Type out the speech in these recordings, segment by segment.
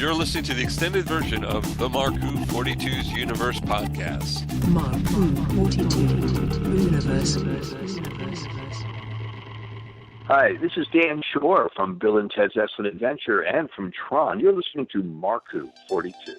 You're listening to the extended version of the Mark Who 42's Universe podcast. Mark Who 42 Universe. Hi, this is Dan Shore from Bill and Ted's Excellent Adventure and from Tron. You're listening to Mark Who 42.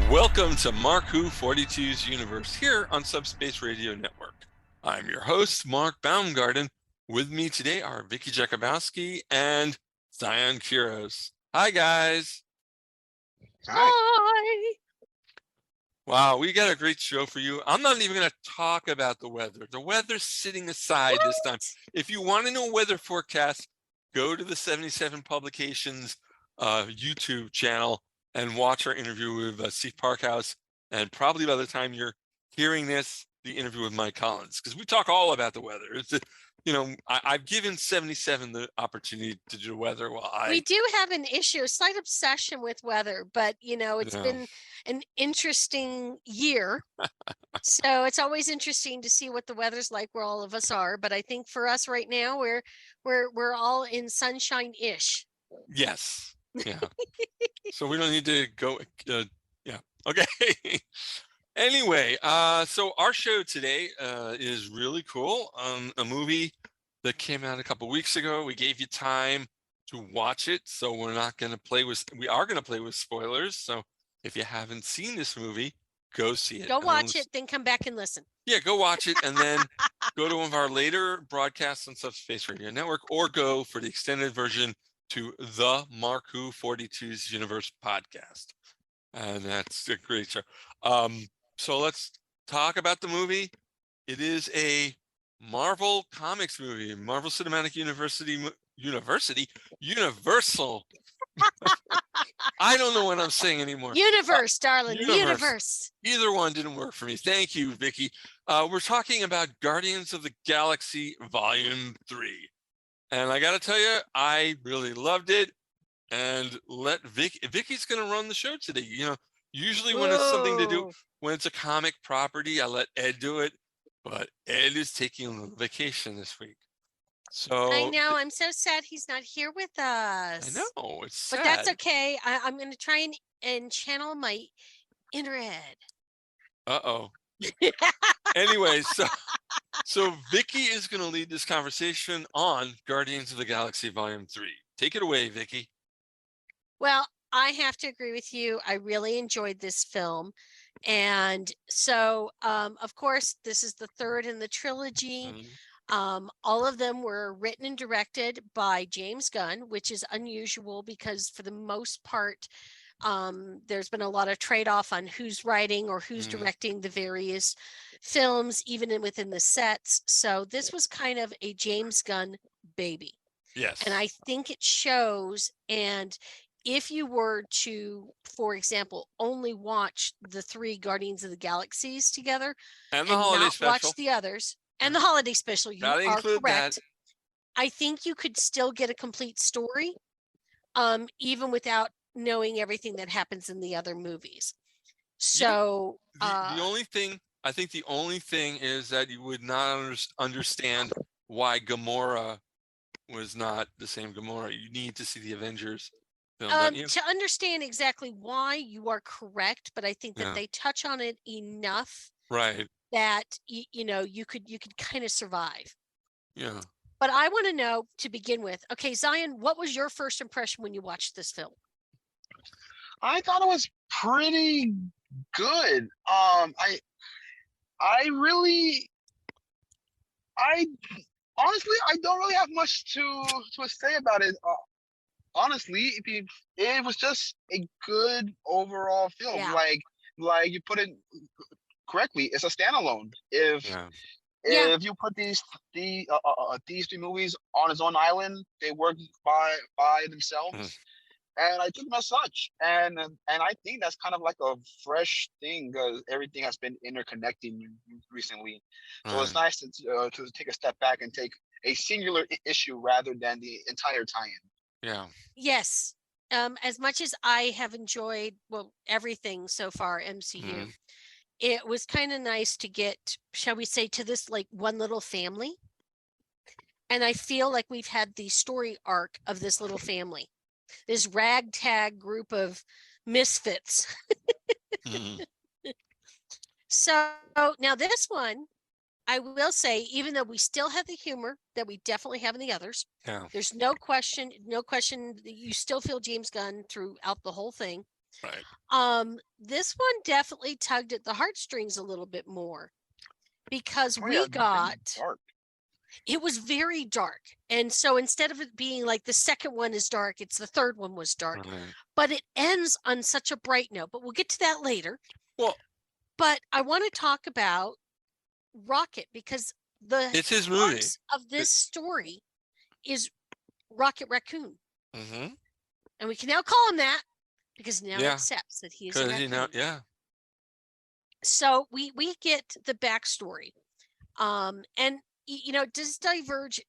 Welcome to Mark Who 42's Universe here on Subspace Radio Network. I'm your host, Mark Baumgarten. With me today are Vicky Jakubowski and Zion Quiros. Hi, guys. Hi. Wow, we got a great show for you. I'm not even going to talk about the weather. The weather's sitting aside this time. If you want to know weather forecast, go to the 77 Publications YouTube channel and watch our interview with Steve Parkhouse. And probably by the time you're hearing this, the interview with Mike Collins, because we talk all about the weather. It's, I've given 77 the opportunity to do weather while We do have an issue, a slight obsession with weather, but it's been an interesting year. So it's always interesting to see what the weather's like where all of us are. But I think for us right now, we're all in sunshine-ish. Yes. Yeah. So we don't need to go. Okay. Anyway, so our show today is really cool. A movie that came out a couple weeks ago. We gave you time to watch it, so we are going to play with spoilers. So if you haven't seen this movie, go see it. Go watch it, then come back and listen. Yeah, go watch it, and then go to one of our later broadcasts on Subspace Radio Network, or go for the extended version to the Mark Who 42's Universe podcast. And that's a great show. So let's talk about the movie. It is a Marvel Comics movie, Marvel Cinematic Universal. I don't know what I'm saying anymore. Universe, darling. Universe. Either one didn't work for me. Thank you, Vicky. We're talking about Guardians of the Galaxy Volume 3. And I got to tell you, I really loved it. And Vicky's going to run the show today. Usually when it's something to do, when it's a comic property, I let Ed do it. But Ed is taking a little vacation this week. So I know. I'm so sad he's not here with us. I know. It's sad. But that's okay. I'm going to try and channel my inner Ed. Uh-oh. Anyway, so Vicky is going to lead this conversation on Guardians of the Galaxy Volume 3. Take it away, Vicky. Well, I have to agree with you. I really enjoyed this film. And so, of course, this is the third in the trilogy. All of them were written and directed by James Gunn, which is unusual because for the most part, there's been a lot of trade-off on who's writing or who's directing the various films, even within the sets. So this was kind of a James Gunn baby. Yes. And I think it shows. And if you were to, for example, only watch the 3 Guardians of the Galaxies together and the holiday not special, watch the others and the holiday special, you are correct. That. I think you could still get a complete story, even without knowing everything that happens in the other movies. So the only thing is that you would not understand why Gamora was not the same Gamora. You need to see the Avengers film. To understand exactly why, you are correct, but I think that they touch on it enough, right, that you could kind of survive. Yeah. But I want to know, to begin with, okay, Zion, what was your first impression when you watched this film? I thought it was pretty good. I honestly, I don't really have much to say about it. Honestly, it was just a good overall film. Yeah. Like you put it correctly, it's a standalone. If you put these 3 movies on its own island, they work by themselves. and I took them as such. And I think that's kind of like a fresh thing because everything has been interconnecting recently. So it's Right. nice to take a step back and take a singular issue rather than the entire tie-in. Yeah. Yes. As much as I have enjoyed, well, everything so far MCU, Mhm. it was kind of nice to get, shall we say, to this like one little family. And I feel like we've had the story arc of this little family, this ragtag group of misfits. Mhm. So now this one, I will say, even though we still have the humor that we definitely have in the others, Yeah. there's no question that you still feel James Gunn throughout the whole thing. Right. This one definitely tugged at the heartstrings a little bit more because Oh yeah, we it's been got, dark. it was very dark. And so instead of it being like the second one is dark, it's the third one was dark. Right. But it ends on such a bright note. But we'll get to that later. Well, But I want to talk about Rocket because the it's his movie. crux of this story is Rocket Raccoon. Mm-hmm. And we can now call him that because now he Yeah. accepts that he is a Because raccoon. yeah. So we get the backstory. And it does diverge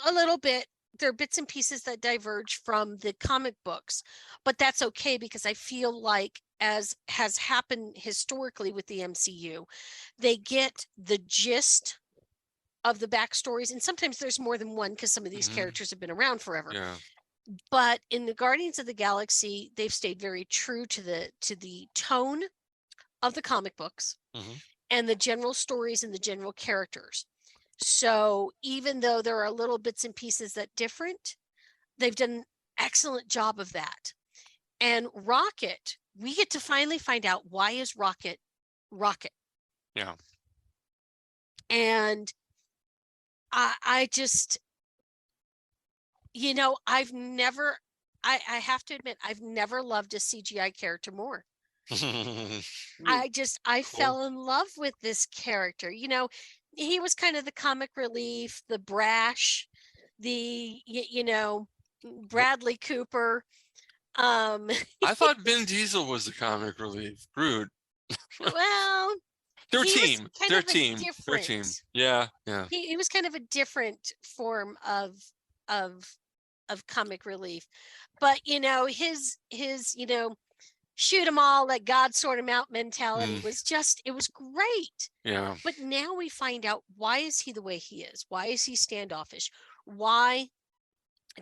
a little bit. There are bits and pieces that diverge from the comic books, but that's okay because I feel like, as has happened historically with the MCU, they get the gist of the backstories, and sometimes there's more than one because some of these Mhm. characters have been around forever. Yeah. But in the Guardians of the Galaxy, they've stayed very true to the tone of the comic books Mhm. and the general stories and the general characters. So even though there are little bits and pieces that different, they've done an excellent job of that. And Rocket, we get to finally find out why is Rocket Rocket. Yeah. And I just, I've never, I have to admit, I've never loved a CGI character more. I Cool. fell in love with this character. He was kind of the comic relief, the brash, Bradley Cooper. I thought Vin Diesel was the comic relief. Rude. Well, Their he was team. kind Their of a team. Their different, team. Yeah. Yeah. he was kind of a different form of comic relief. But his shoot 'em all, let God sort 'em out mentality Mm. was just, it was great. Yeah. But now we find out, why is he the way he is? Why is he standoffish? Why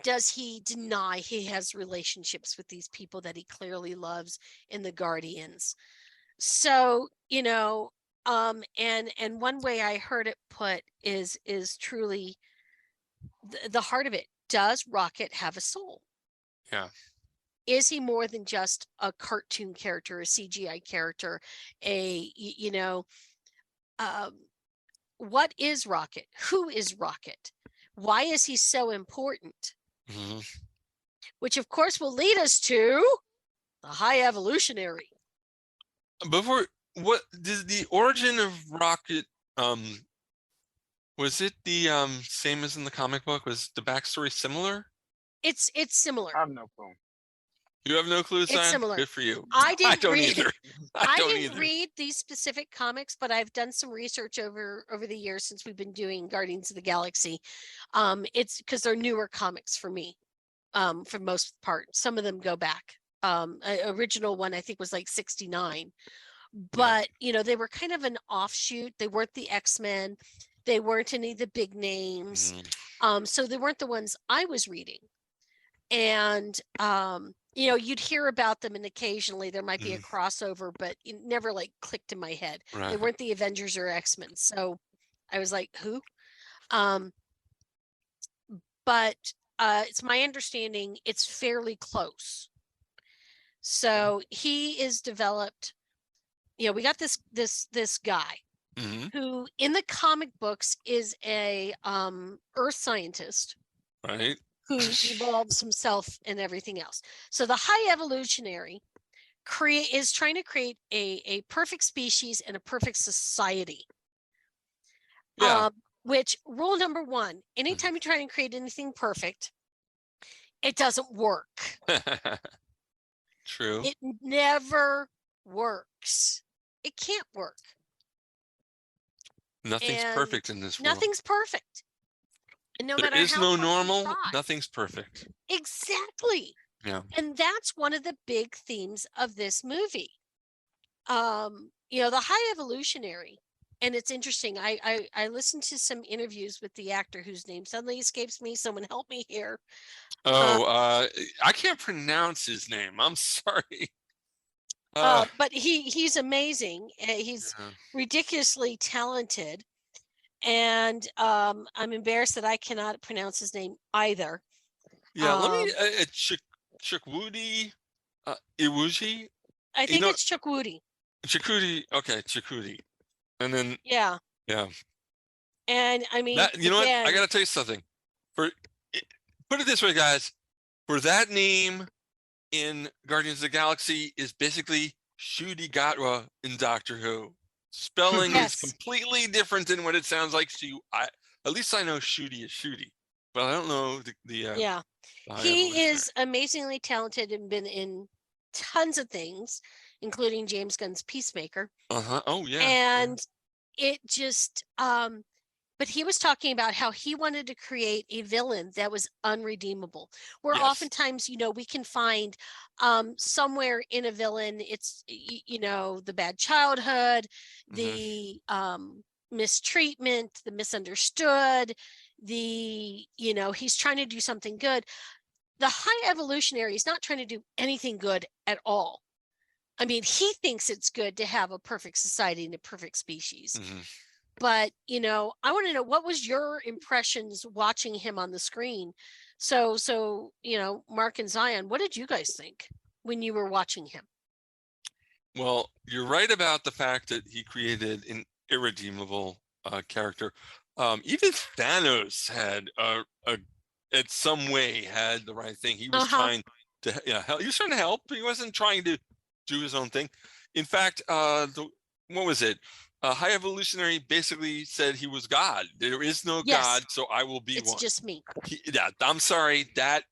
does he deny he has relationships with these people that he clearly loves in the Guardians? So, and one way I heard it put is truly the heart of it. Does Rocket have a soul? Yeah. Is he more than just a cartoon character, a CGI character, what is Rocket? Who is Rocket? Why is he so important? Mhm. Which of course will lead us to the High Evolutionary. Before, what did the origin of Rocket, was it the same as in the comic book? Was the backstory similar? It's similar. I have no clue. You have no clue, It's Simon? similar. Good for you. I didn't don't read either. I don't didn't either. read these specific comics, but I've done some research over the years since we've been doing Guardians of the Galaxy. It's because they're newer comics for me, for most part. Some of them go back. Original one I think was like 69, but they were kind of an offshoot. They weren't the X-Men. They weren't any of the big names. So they weren't the ones I was reading. And you'd hear about them, and occasionally there might be a crossover, but it never like clicked in my head. They Right. weren't the Avengers or X-Men. So I was like, who? But it's my understanding it's fairly close. So he is developed, we got this guy Mhm. who in the comic books is a earth scientist Right. who evolves himself and everything else. So the High Evolutionary is trying to create a perfect species and a perfect society. Yeah. Which, rule number one, anytime you try and create anything perfect, it doesn't work. True. It never works. It can't work. Nothing's And perfect in this world. nothing's perfect. And no There matter is how no hard you normal. try. Nothing's perfect. Exactly. Yeah. And that's one of the big themes of this movie. You know, the High Evolutionary, and it's interesting. I listened to some interviews with the actor whose name suddenly escapes me. Someone help me here. Oh, I can't pronounce his name. I'm sorry. But he's amazing. He's Yeah. ridiculously talented. And I'm embarrassed that I cannot pronounce his name either. Yeah, let me Chukwudi Iwuji. I You think know, it's Chukwudi. Chakudi. Okay, Chakudi. And then Yeah. yeah, And I mean, that you know what? I again, gotta tell you something. Put it this way, guys. For that name in Guardians of the Galaxy is basically Shudi Gatwa in Doctor Who. Spelling is yes. completely different than what it sounds like. So at least I know Shudi is Shudi, but I don't know the Yeah. High He Evolutionary. is amazingly talented and been in tons of things, including James Gunn's Peacemaker. Oh yeah. And it just but he was talking about how he wanted to create a villain that was unredeemable. Where Yes. oftentimes, you know, we can find somewhere in a villain, it's you know, the bad childhood, the mistreatment, the misunderstood, the, you know, he's trying to do something good. The High Evolutionary is not trying to do anything good at all. I mean, he thinks it's good to have a perfect society and a perfect species. But, you know, I want to know, what was your impressions watching him on the screen? So, you know, Mark and Zion, what did you guys think when you were watching him? Well, you're right about the fact that he created an irredeemable character. Even Thanos had in some way had the right thing. He was trying to help. He was trying to help. He wasn't trying to do his own thing. In fact, what was it? High Evolutionary basically said he was God. There is no Yes. God, so I will be It's one. just me. Yeah, I'm sorry, that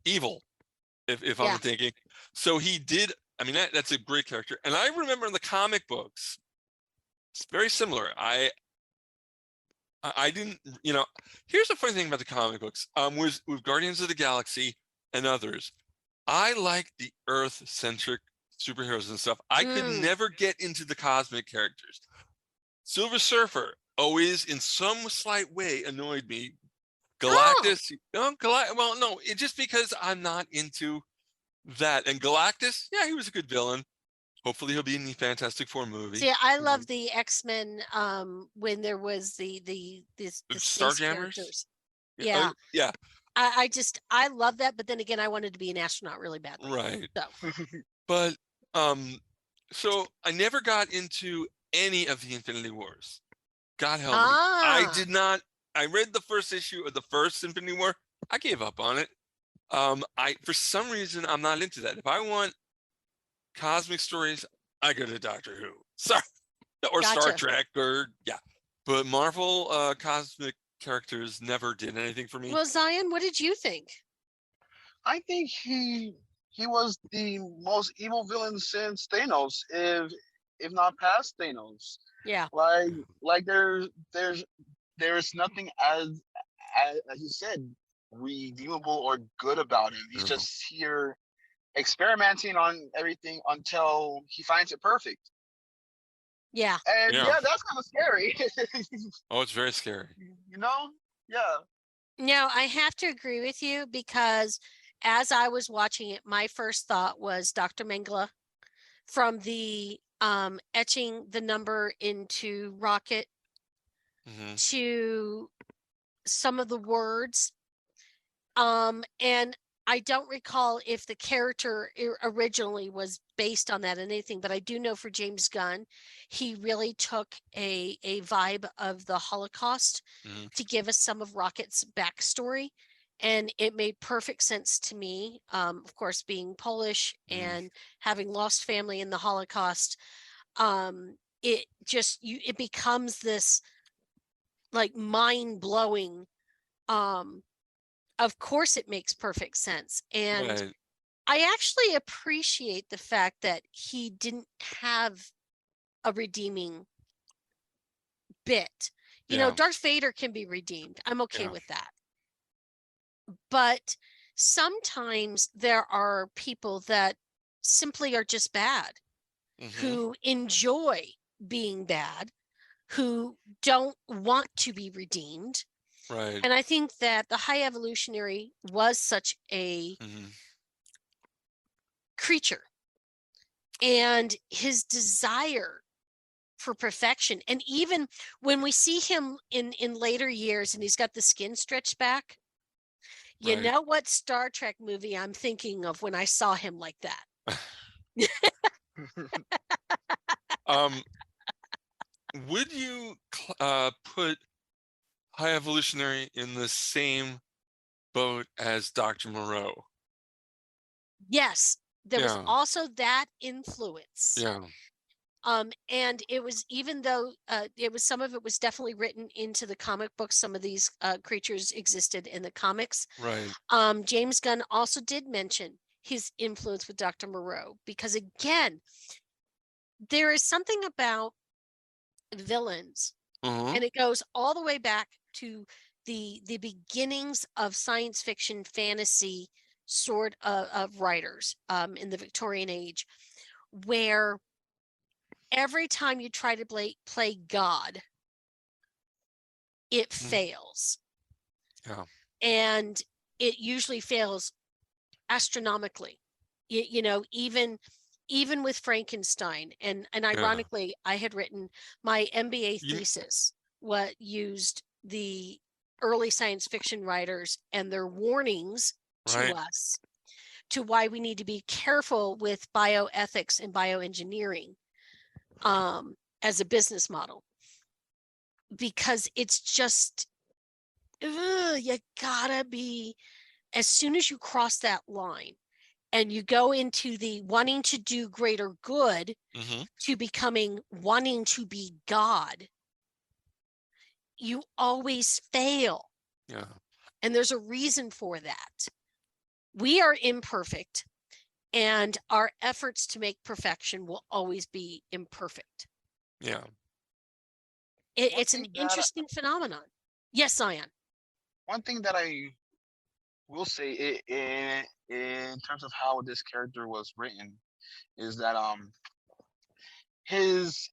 evil. If Yeah. I'm thinking, so he did. I mean, that's a great character, and I remember in the comic books, it's very similar. I didn't, you know. Here's the funny thing about the comic books. With Guardians of the Galaxy and others, I like the Earth-centric superheroes and stuff. I could never get into the cosmic characters. Silver Surfer always, in some slight way, annoyed me. Galactus, well, no, it's just because I'm not into that. And Galactus, yeah, he was a good villain. Hopefully he'll be in the Fantastic Four movie. See, I love the X-Men when there was the space Starjammers? characters. Yeah. Yeah. I love that, but then again, I wanted to be an astronaut really badly. Right. So But so I never got into any of the Infinity Wars. God help me. I did not. I read the first issue of the first Infinity War. I gave up on it. For some reason I'm not into that. If I want cosmic stories, I go to Doctor Who. Sorry. Or Star Trek, or but Marvel cosmic characters never did anything for me. Well, Zion, what did you think? I think he was the most evil villain since Thanos, if not past Thanos. Yeah. Like there is nothing as you said, redeemable or good about him. He's just here experimenting on everything until he finds it perfect. Yeah. And that's kind of scary. Oh, it's very scary. You know? Yeah. No, I have to agree with you, because as I was watching it, my first thought was Dr. Mengele from the etching the number into Rocket to some of the words. And I don't recall if the character originally was based on that or anything, but I do know for James Gunn, he really took a vibe of the Holocaust to give us some of Rocket's backstory. And it made perfect sense to me. Of course, being Polish and having lost family in the Holocaust, it just, it becomes this like mind-blowing of course it makes perfect sense. And Right. I actually appreciate the fact that he didn't have a redeeming bit. You know, Yeah. Darth Vader can be redeemed. I'm okay Yeah. with that. But sometimes there are people that simply are just bad, who enjoy being bad, who don't want to be redeemed. Right. And I think that the High Evolutionary was such a creature, and his desire for perfection. And even when we see him in later years and he's got the skin stretched back, you Right. know what Star Trek movie I'm thinking of when I saw him like that? Would you put High Evolutionary in the same boat as Dr. Moreau? Yes, there was Yeah. also that influence. Yeah. And it was, even though it was, some of it was definitely written into the comic books, some of these creatures existed in the comics. Right. James Gunn also did mention his influence with Dr. Moreau, because again, there is something about villains, and it goes all the way back to the beginnings of science fiction fantasy sort of writers in the Victorian age, where every time you try to play God, it fails. Yeah. And it usually fails astronomically. You know, even with Frankenstein, and ironically, I had written my MBA thesis what used the early science fiction writers and their warnings to us to why we need to be careful with bioethics and bioengineering as a business model, because it's just you gotta be, as soon as you cross that line and you go into the wanting to do greater good to becoming wanting to be God, you always fail. Yeah. And there's a reason for that. We are imperfect, and our efforts to make perfection will always be imperfect. Yeah. It's an interesting phenomenon. Yes, Zion. One thing that I will say in terms of how this character was written is that his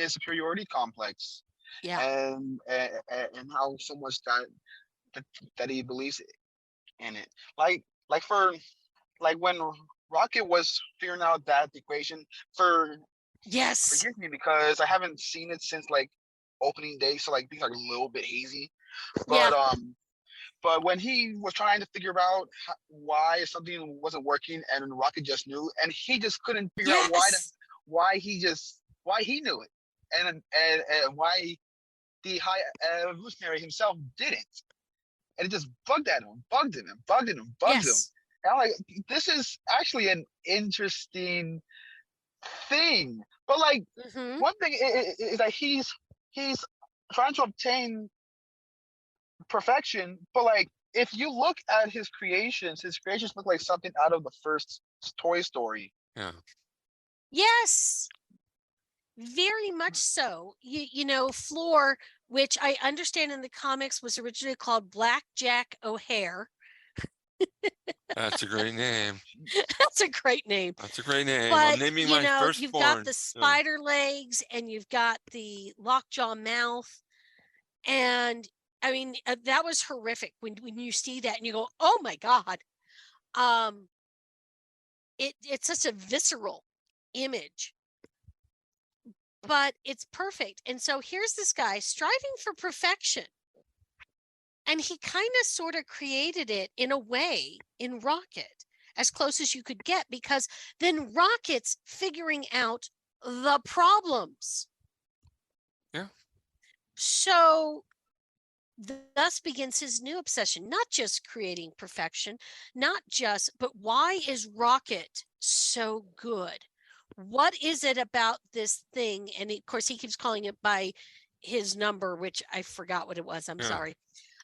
superiority complex, Yeah. and how so much that he believes in it, like for like when Rocket was figuring out that equation, yes, forgive me because I haven't seen it since like opening day, so like things are a little bit hazy, but yeah, but when he was trying to figure out why something wasn't working, and Rocket just knew, and he just couldn't figure out yes, why he knew it, and why the High Evolutionary himself didn't, and it just bugged at him, bugged him, and bugged him, and bugged him. yes. And I'm like, this is actually an interesting thing, but like hmm one thing is that he's trying to obtain perfection, but like if you look at his creations look like something out of the first Toy Story. Yeah. Yes, very much so. You know, Floor, which I understand in the comics was originally called Black Jack O'Hare. That's a great name. That's a great name. That's a great name. I'm But naming you my know, you've got firstborn. the spider legs and you've got the lockjaw mouth, and I mean that was horrific when you see that and you go, oh my god. It's such a visceral image, but it's perfect. And so here's this guy striving for perfection, and he kind of sort of created it in a way in Rocket, as close as you could get, because then Rocket's figuring out the problems. Yeah. So thus begins his new obsession, not just creating perfection, but why is Rocket so good? What is it about this thing? And of course, he keeps calling it by his number, which I forgot what it was. I'm sorry.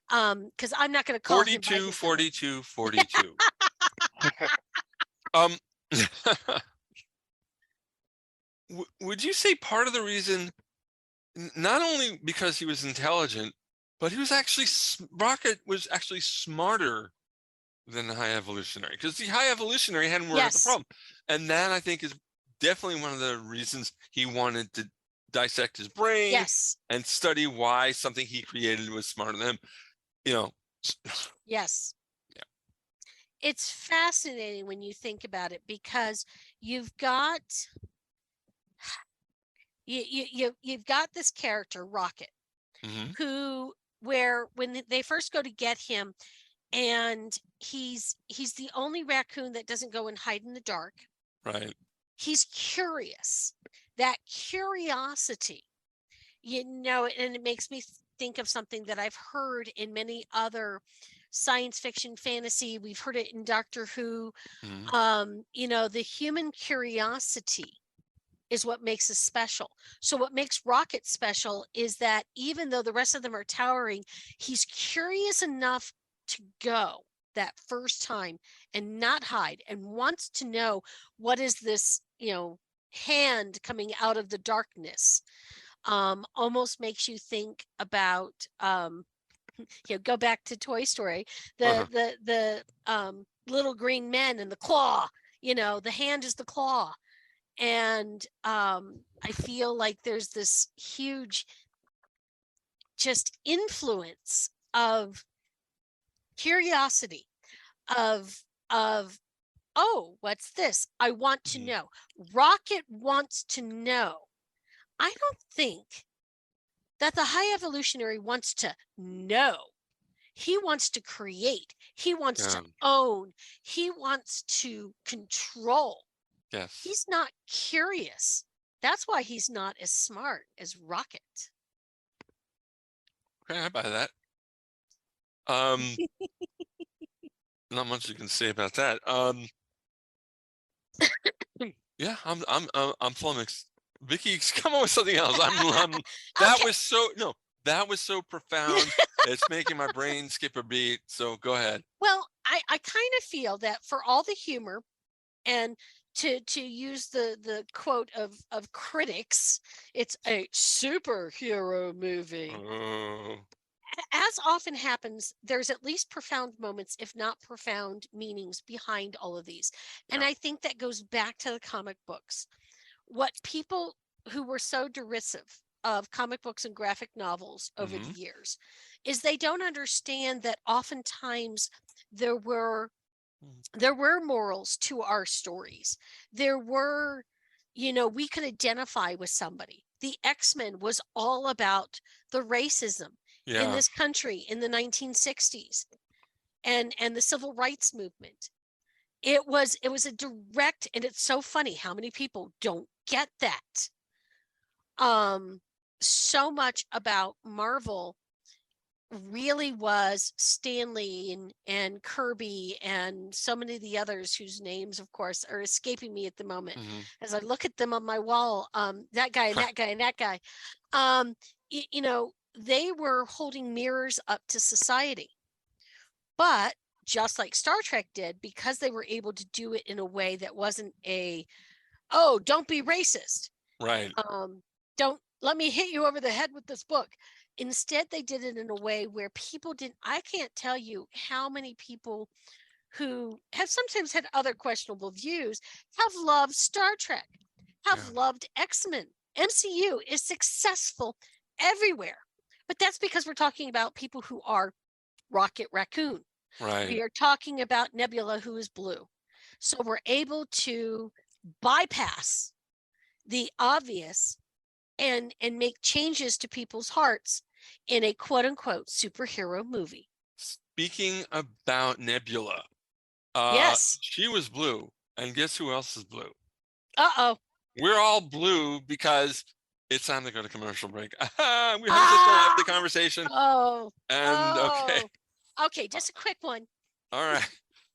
Because I'm not going to call him by 42, his 42, 42. Um, would you say part of the reason, not only because he was intelligent, but he was actually, Rocket was actually smarter than the High Evolutionary, because the High Evolutionary hadn't worked out the Yes. problem. And that, I think, is definitely one of the reasons he wanted to dissect his brain Yes. and study why something he created was smarter than him. You know, Yes. Yeah. It's fascinating when you think about it, because you've got you've got this character, Rocket, mhm, who, where when they first go to get him, and he's the only raccoon that doesn't go and hide in the dark. right. He's curious. That curiosity, and it makes me think of something that I've heard in many other science fiction, fantasy. We've heard it in Doctor Who. Mhm. The human curiosity is what makes us special. So what makes Rocket special is that even though the rest of them are towering, he's curious enough to go that first time and not hide, and wants to know, what is this, hand coming out of the darkness. Almost makes you think about, go back to Toy Story, Uh-huh. the little green men and the claw. The hand is the claw. And I feel like there's this huge just influence of curiosity, of oh, what's this? I want to Mhm. know. Rocket wants to know. I don't think that the High Evolutionary wants to know. He wants to create. He wants to Yeah. own. He wants to control. Yes. He's not curious. That's why he's not as smart as Rocket. Okay, I buy that. Um, not much you can say about that. Yeah, I'm flummoxed. Vicky, come on with something else. That Okay. was so, no, that was so profound. It's making my brain skip a beat. So go ahead. Well, I kind of feel that for all the humor, and to use the quote of critics, it's a superhero movie. Oh, As often happens, there's at least profound moments, if not profound meanings behind all of these. And yeah. I think that goes back to the comic books. What people who were so derisive of comic books and graphic novels over the Hmm. years is they don't understand that oftentimes there were morals to our stories. There were, we could identify with somebody. The X-Men was all about the racism in Yeah. this country in the 1960s, and the civil rights movement. It was a direct, and it's so funny how many people don't get that. So much about Marvel really was Stanley and Kirby and so many of the others whose names, of course, are escaping me at the moment Hmm. as I look at them on my wall. That guy and that guy and that guy. They were holding mirrors up to society. But just like Star Trek did, because they were able to do it in a way that wasn't oh, don't be racist. Right. Don't let me hit you over the head with this book. Instead, they did it in a way where people didn't. I can't tell you how many people who have sometimes had other questionable views have loved Star Trek, have Yeah. loved X-Men. MCU is successful everywhere. But that's because we're talking about people who are Rocket Raccoon. Right. We are talking about Nebula, who is blue. So we're able to bypass the obvious and make changes to people's hearts in a quote unquote superhero movie. Speaking about Nebula, Yes. she was blue, and guess who else is blue? Uh-oh. We're all blue because it's time to go to commercial break. We're having such a lively conversation. Oh. And okay. Okay, just a quick one. All right.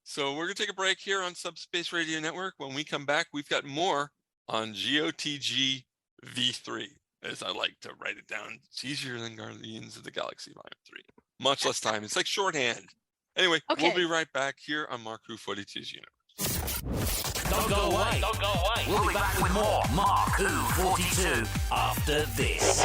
So we're going to take a break here on Subspace Radio Network. When we come back, we've got more on GOTG V3, as I like to write it down. It's easier than Guardians of the Galaxy Volume 3. much less time. It's like shorthand. Anyway, Okay. we'll be right back here on Mark Who 42's Universe. Don't go away. Don't go away. We'll be back with more Mark Who 42 after this.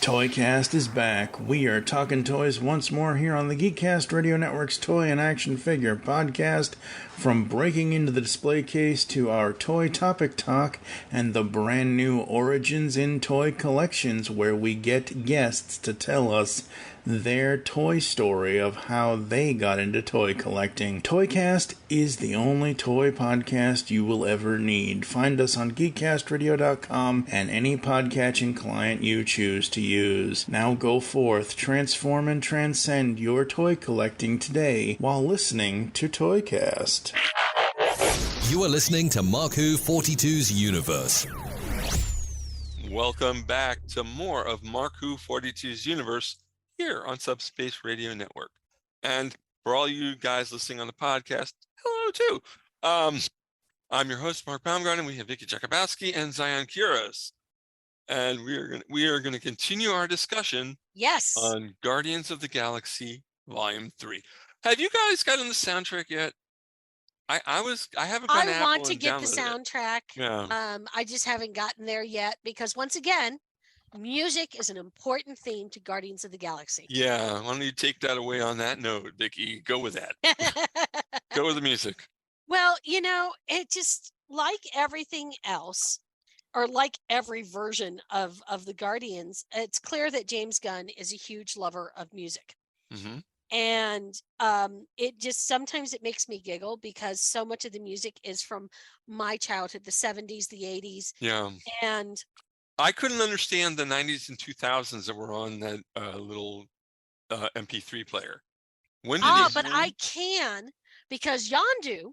Toycast is back. We are talking toys once more here on the Geekcast Radio Network's Toy and Action Figure podcast. From breaking into the display case to our toy topic talk and the brand new Origins in Toy collections, where we get guests to tell us their toy story of how they got into toy collecting. Toycast is the only toy podcast you will ever need. Find us on geekcastradio.com and any podcatching client you choose to use. Now go forth, transform and transcend your toy collecting today while listening to Toycast. You are listening to Mark Who 42's Universe. Welcome back to more of Mark Who 42's Universe here on Subspace Radio Network. And for all you guys listening on the podcast, hello too. I'm your host, Mark Baumgarten. We have Vicky, Jakubowski, and Quiros. And we are gonna continue our discussion Yes. on Guardians of the Galaxy Volume 3. Have you guys gotten the soundtrack yet? I haven't gone to I Apple want to and get the downloaded it. soundtrack. Yeah. I just haven't gotten there yet because once again, music is an important theme to Guardians of the Galaxy. Yeah. Why don't you take that away on that note, Vicky? Go with that. Go with the music. Well, it just like everything else, or like every version of the Guardians, it's clear that James Gunn is a huge lover of music. Mm-hmm. And it just sometimes it makes me giggle because so much of the music is from my childhood, the 70s, the 80s. Yeah. And I couldn't understand the 90s and 2000s that were on that little MP3 player. When did but you... I can, because Yondu,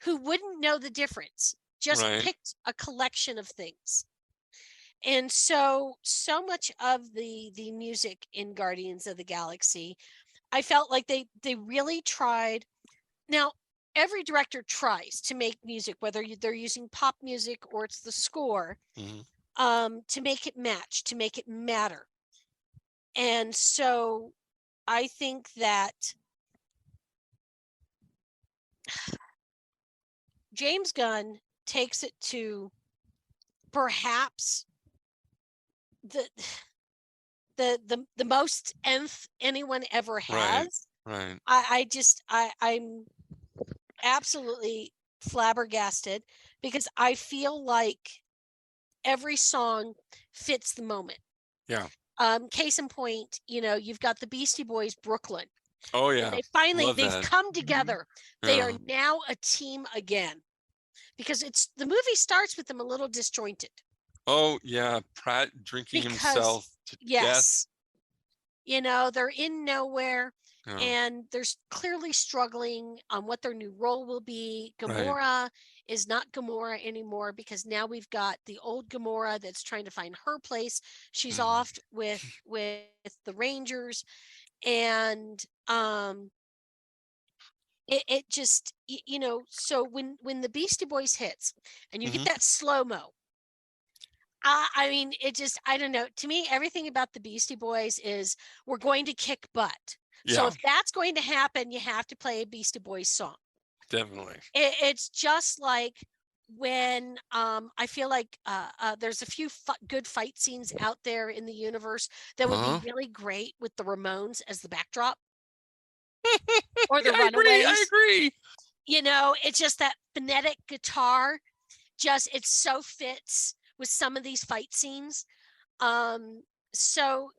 who wouldn't know the difference, just Right. picked a collection of things. And so much of the music in Guardians of the Galaxy, I felt like they really tried. Now, every director tries to make music, whether they're using pop music or it's the score, to make it match, to make it matter. And so I think that James Gunn takes it to perhaps the most nth anyone ever has. Right. I'm absolutely flabbergasted because I feel like every song fits the moment. Yeah. Case in point, you've got the Beastie Boys, Brooklyn. Oh yeah. They've come together. They Yeah. are now a team again because the movie starts with them a little disjointed. Oh yeah. Pratt drinking himself to Yes. They're in nowhere. death. And they're clearly struggling on what their new role will be. Right. Gamora is not Gamora anymore because now we've got the old Gamora that's trying to find her place. She's off with the Rangers, and it just So when the Beastie Boys hits, and you get that slow-mo. I mean, I don't know. To me, everything about the Beastie Boys is we're going to kick butt. Yeah. So if that's going to happen, you have to play a Beastie Boys song. Definitely. It's just like when I feel like there's a few good fight scenes out there in the universe that would be really great with the Ramones as the backdrop. Or the Runaways. I agree. It's just that phonetic guitar. It so fits with some of these fight scenes. So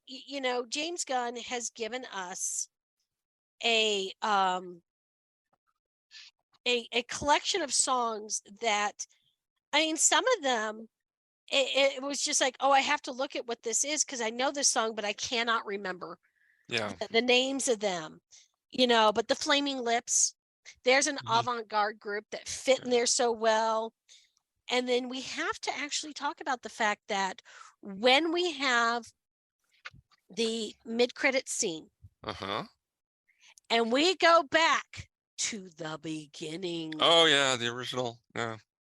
James Gunn has given us a collection of songs that, some of them it was just like, oh, I have to look at what this is because I know this song, but I cannot remember the names of them. But the Flaming Lips, there's an avant-garde group that fit in there so well. And then we have to actually talk about the fact that when we have the mid-credit scene, and we go back to the beginning. Oh yeah, the original. Yeah.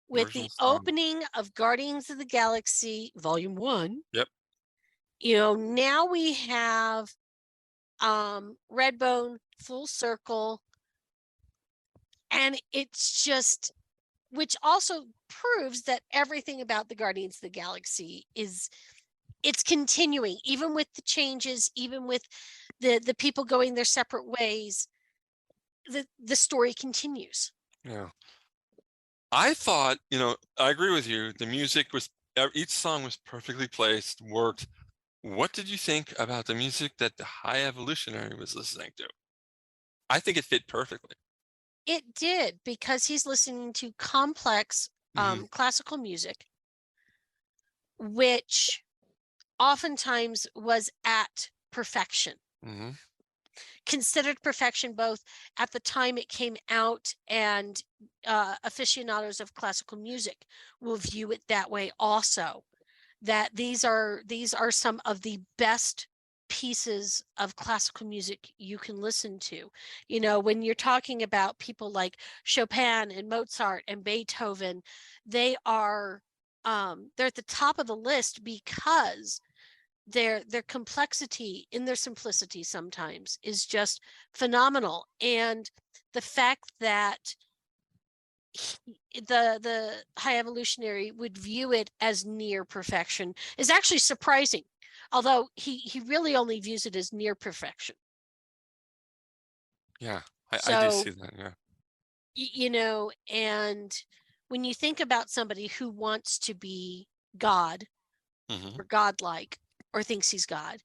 With the opening of Guardians of the Galaxy Volume 1. Yep. Now we have Redbone, full circle. And it's just, which also proves that everything about the Guardians of the Galaxy it's continuing, even with the changes, even with the people going their separate ways, the story continues. Yeah. I thought, I agree with you. The music was, each song was perfectly placed, worked. What did you think about the music that the High Evolutionary was listening to? I think it fit perfectly. It did, because he's listening to complex classical music, which oftentimes was at perfection. Considered perfection both at the time it came out, and aficionados of classical music will view it that way also, that these are some of the best pieces of classical music you can listen to. When you're talking about people like Chopin and Mozart and Beethoven, they're at the top of the list because their complexity in their simplicity sometimes is just phenomenal. And the fact that the High Evolutionary would view it as near perfection is actually surprising, although he really only views it as near perfection. Yeah, I do see that. Yeah. And when you think about somebody who wants to be God or godlike, or thinks he's God,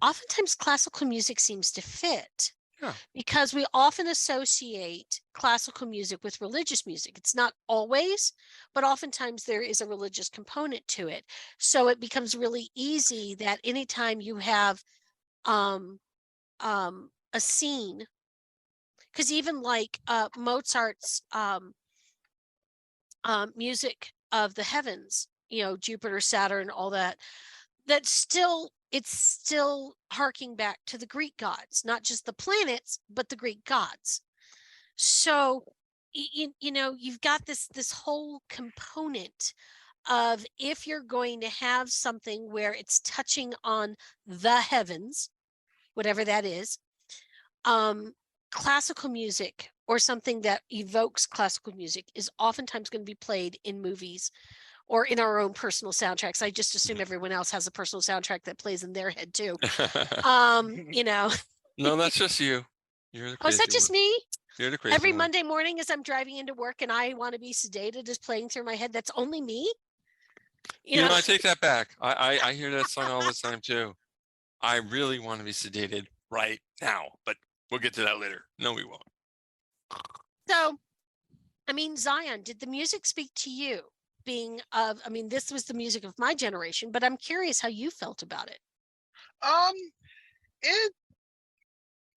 oftentimes classical music seems to fit. Yeah. Because we often associate classical music with religious music. It's not always, but oftentimes there is a religious component to it. So it becomes really easy that anytime you have a scene, because even like Mozart's music of the heavens, Jupiter, Saturn, all that, it's still harking back to the Greek gods, not just the planets, but the Greek gods. So, you've got this whole component of, if you're going to have something where it's touching on the heavens, whatever that is, classical music or something that evokes classical music is oftentimes going to be played in movies or in our own personal soundtracks. I just assume everyone else has a personal soundtrack that plays in their head too. No, that's just you. You're the crazy is that just one. me? You're the crazy Every one. Monday morning as I'm driving into work and I want to be sedated is playing through my head. That's only me. I take that back. I hear that song all the time too. I really want to be sedated right now, but we'll get to that later. No, we won't. So, Zion, did the music speak to you? This was the music of my generation, but I'm curious how you felt about it. It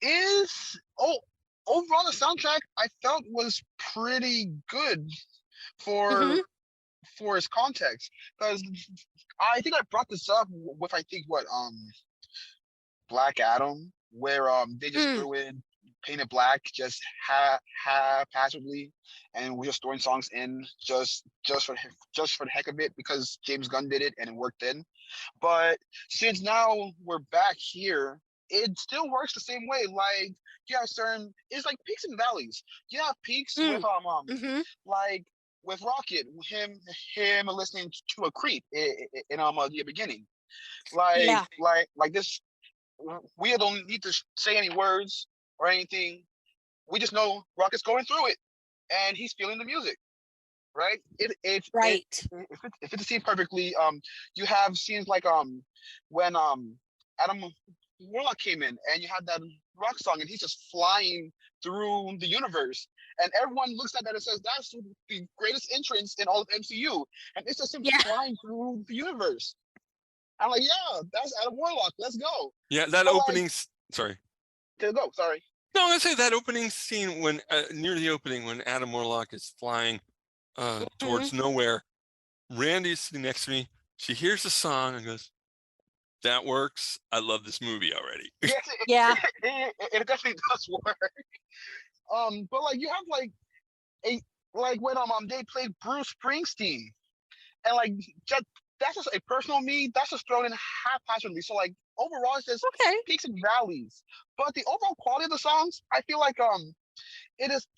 is overall the soundtrack I felt was pretty good for its context, because I think I brought this up with Black Adam, where they just threw in Painted Black just haphazardly, and we're just throwing songs in just for the heck of it because James Gunn did it and it worked in. But since now we're back here, it still works the same way. Like, you have it's like peaks and valleys. You have peaks with like with Rocket, him listening to a creep in the beginning. Like this, we don't need to say any words or anything. We just know Rocket's going through it and he's feeling the music, right? It fits the scene perfectly. You have scenes like when Adam Warlock came in and you had that rock song and he's just flying through the universe, and everyone looks at that and says that's the greatest entrance in all of MCU, and it's just him flying through the universe. I'm like, yeah, that's Adam Warlock. Let's go. Yeah, that opening. Sorry. Go. Sorry. No, I'm gonna say that opening scene when near the opening when Adam Warlock is flying towards nowhere. Randy's sitting next to me. She hears the song and goes, "That works. I love this movie already." Yeah, it definitely does work. But like you have like when they played Bruce Springsteen, and like that's just a personal me. That's just thrown in haphazardly. So like overall it's just Okay. peaks and valleys. But the overall quality of the songs, I feel like it is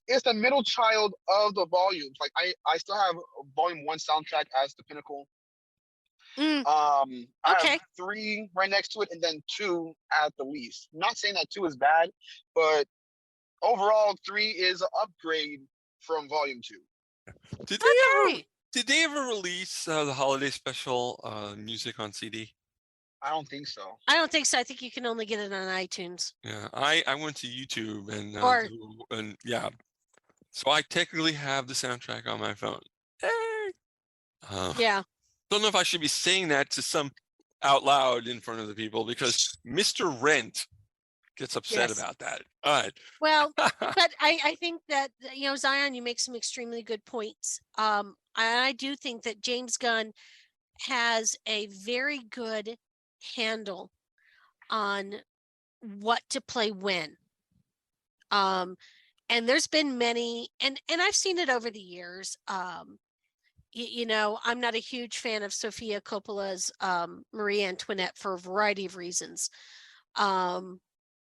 it's the middle child of the volumes. Like I still have volume 1 soundtrack as the pinnacle. I have Okay. 3 right next to it, and then 2 at the least. Not saying that 2 is bad, but overall 3 is an upgrade from volume 2. Did they ever Okay. did they ever release the holiday special music on CD? I don't think so. I don't think so. I think you can only get it on iTunes. Yeah, I went to YouTube Or- and yeah, so I technically have the soundtrack on my phone. Hey! Yeah. Don't know if I should be saying that to some out loud in front of the people because Mr. Rent gets upset Yes. about that. All right. Well, but I think that, Zion, you make some extremely good points. I do think that James Gunn has a very good handle on what to play when. And there's been many, and I've seen it over the years. I'm not a huge fan of Sofia Coppola's Marie Antoinette for a variety of reasons.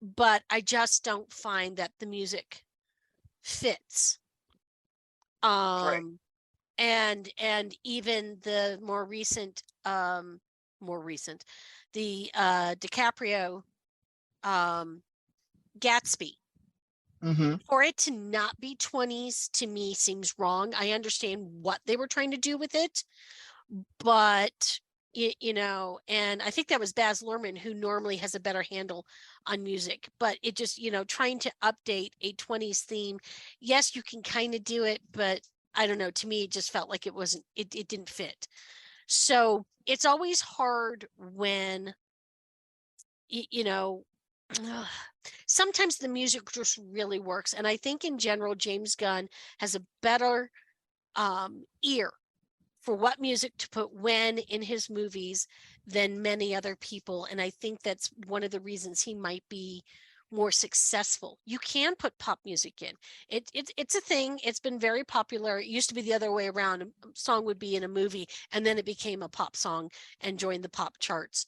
But I just don't find that the music fits. Right. And even the more recent, the DiCaprio Gatsby. For it to not be 20s to me seems wrong. I understand what they were trying to do with it, but and I think that was Baz Luhrmann, who normally has a better handle on music, but it just, trying to update a 20s theme. Yes, you can kind of do it, but I don't know. To me, it just felt like it didn't fit. So it's always hard when, sometimes the music just really works. And I think in general, James Gunn has a better ear for what music to put when in his movies than many other people. And I think that's one of the reasons he might be more successful. You can put pop music in. It's a thing. It's been very popular. It used to be the other way around. A song would be in a movie and then it became a pop song and joined the pop charts.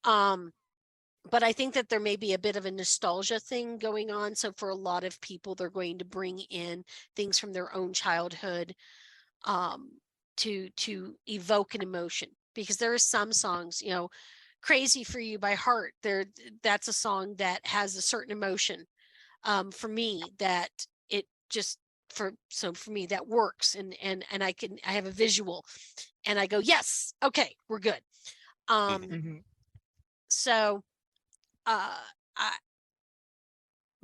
But I think that there may be a bit of a nostalgia thing going on. So for a lot of people, they're going to bring in things from their own childhood to evoke an emotion, because there are some songs, Crazy for You by Heart, that's a song that has a certain emotion for me, that it just for me that works, and I have a visual and I go, yes, okay, we're good. So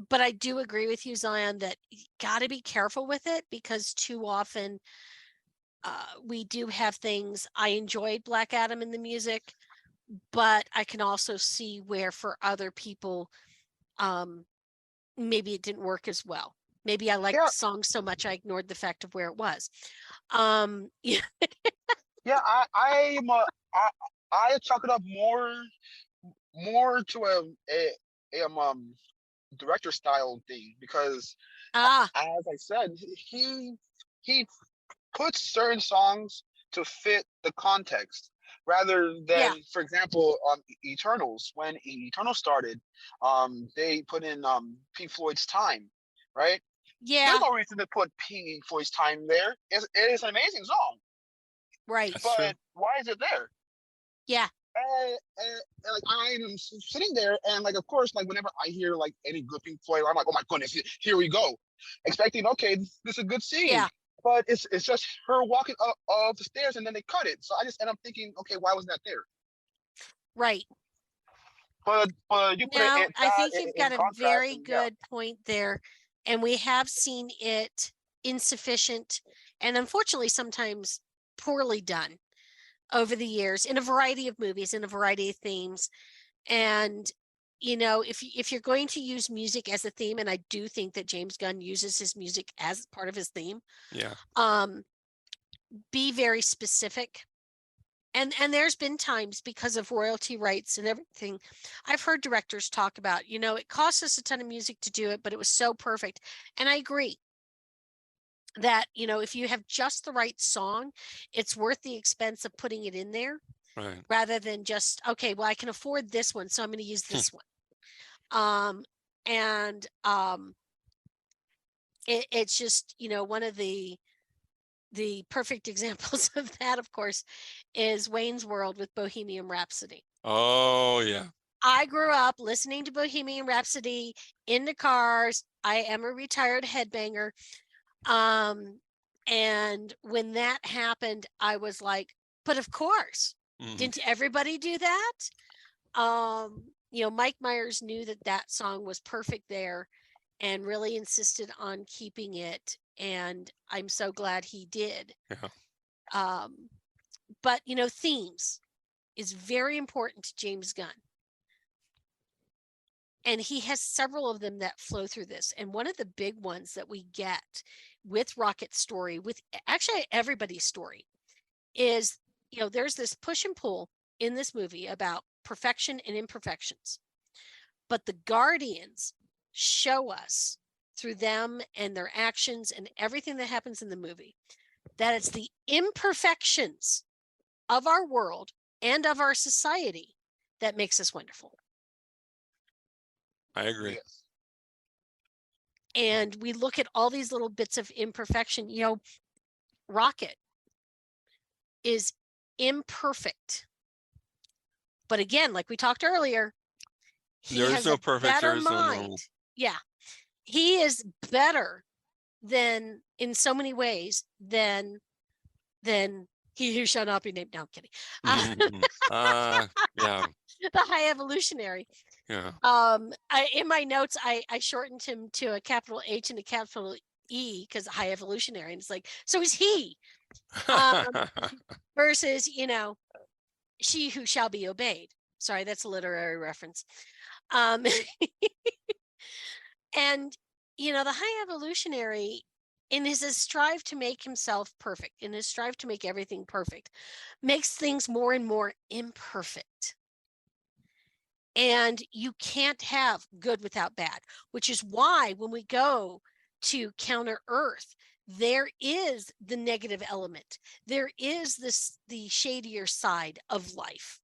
but I do agree with you, Zion, that you got to be careful with it, because too often we do have things. I enjoyed Black Adam in the music, but I can also see where for other people, maybe it didn't work as well. Maybe I liked the song so much I ignored the fact of where it was. Yeah. Yeah, I chalk it up more to a director style thing, because as I said, he puts certain songs to fit the context, rather than, for example, Eternals. When Eternals started, they put in Pink Floyd's Time, right? Yeah. There's no reason to put Pink Floyd's Time there. It is an amazing song. Right. That's but true. Why is it there? Yeah. And like I'm sitting there, and like of course, like whenever I hear like any good Pink Floyd, I'm like, oh my goodness, here we go, expecting, okay, this is a good scene. Yeah. But it's just her walking up the stairs, and then they cut it. So I just end up thinking, okay, why was that there? Right. But you put No, it. I think you've got a very and, good point there, and we have seen it insufficient and unfortunately sometimes poorly done over the years in a variety of movies, in a variety of themes. And if you're going to use music as a theme, and I do think that James Gunn uses his music as part of his theme, be very specific. And there's been times, because of royalty rights and everything, I've heard directors talk about, it cost us a ton of music to do it, but it was so perfect. And I agree that, if you have just the right song, it's worth the expense of putting it in there. Right. rather than just, okay, well, I can afford this one, so I'm going to use this one. It's just, one of the perfect examples of that, of course, is Wayne's World with Bohemian Rhapsody. Oh yeah. I grew up listening to Bohemian Rhapsody in the cars. I am a retired headbanger. And when that happened, I was like, but of course, didn't everybody do that? Mike Myers knew that song was perfect there and really insisted on keeping it. And I'm so glad he did. Yeah. But, themes is very important to James Gunn. And he has several of them that flow through this. And one of the big ones that we get with Rocket's story, with actually everybody's story, is, there's this push and pull in this movie about perfection and imperfections. But the Guardians show us through them and their actions and everything that happens in the movie that it's the imperfections of our world and of our society that makes us wonderful. I agree. Yes. And we look at all these little bits of imperfection. Rocket is imperfect. But again, like we talked earlier, he There is has no a perfect, better there is no mind. normal. Yeah. He is better than, in so many ways, than he who shall not be named. No, I'm kidding. Yeah. The High Evolutionary. Yeah. In my notes, I shortened him to a capital H and a capital E because High Evolutionary, and it's like, so is he versus she who shall be obeyed. Sorry, that's a literary reference. And the High Evolutionary, in his strive to make himself perfect, in his strive to make everything perfect, makes things more and more imperfect. And you can't have good without bad, which is why when we go to Counter Earth, there is the negative element. There is the shadier side of life.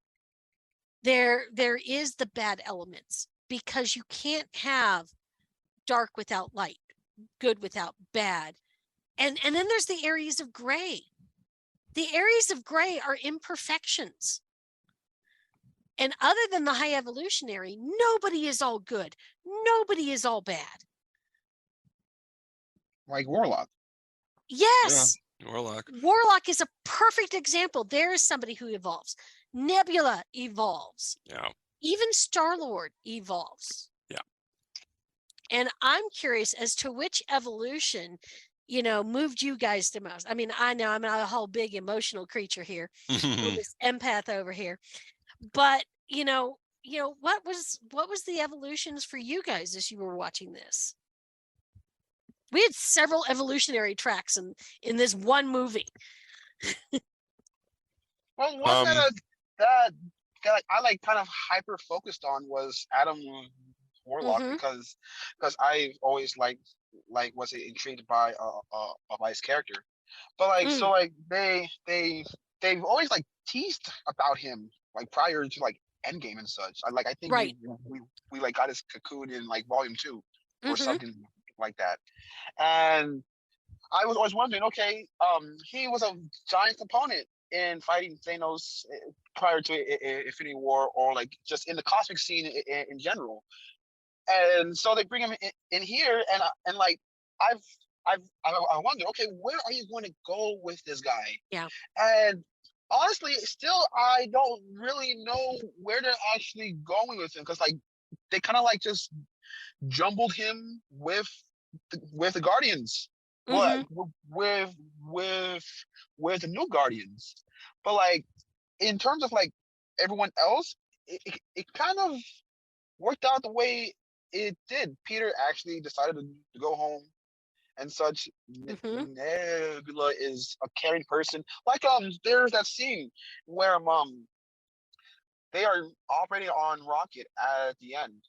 There is the bad elements, because you can't have dark without light, good without bad. And then there's the areas of gray. The areas of gray are imperfections. And other than the High Evolutionary, nobody is all good. Nobody is all bad. Like Warlock. Yes. Yeah, Warlock. Warlock is a perfect example. There is somebody who evolves. Nebula evolves. Yeah. Even Star-Lord evolves. Yeah. And I'm curious as to which evolution, moved you guys the most. I mean, I know I'm a whole big emotional creature here. This empath over here. But, what was the evolutions for you guys as you were watching this? We had several evolutionary tracks in this one movie. Well, one that I kind of hyper focused on was Adam Warlock, because I've always was intrigued by his character, but so they've always teased about him prior to Endgame and such. I think right. we got his cocoon in Volume 2 or something like that, and I was always wondering, okay, he was a giant component in fighting Thanos prior to Infinity War, or just in the cosmic scene in general. And so they bring him in here, and I wonder, okay, where are you going to go with this guy? Yeah. And honestly, still, I don't really know where they're actually going with him, because they kind of just jumbled him with the Guardians. Well, with the new Guardians, but in terms of everyone else, it kind of worked out the way it did. Peter actually decided to go home and such. Nebula is a caring person. There's that scene where they are operating on Rocket at the end,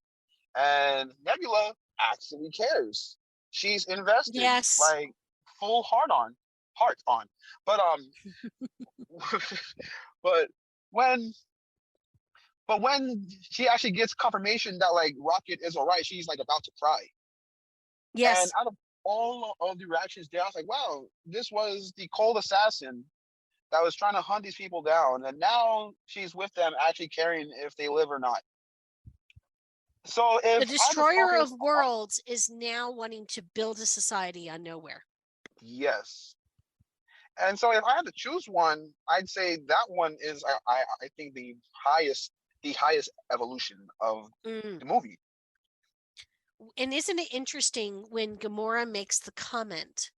and Nebula actually cares. She's invested, yes, full heart on. But but when she actually gets confirmation that like Rocket is all right, she's like about to cry. Yes. And out of all of the reactions there, I was like, wow, this was the cold assassin that was trying to hunt these people down, and now she's with them, actually caring if they live or not. So if The destroyer of worlds is now wanting to build a society on nowhere. Yes. And so if I had to choose one, I'd say that one is I think the highest evolution of the movie. And isn't it interesting when Gamora makes the comment,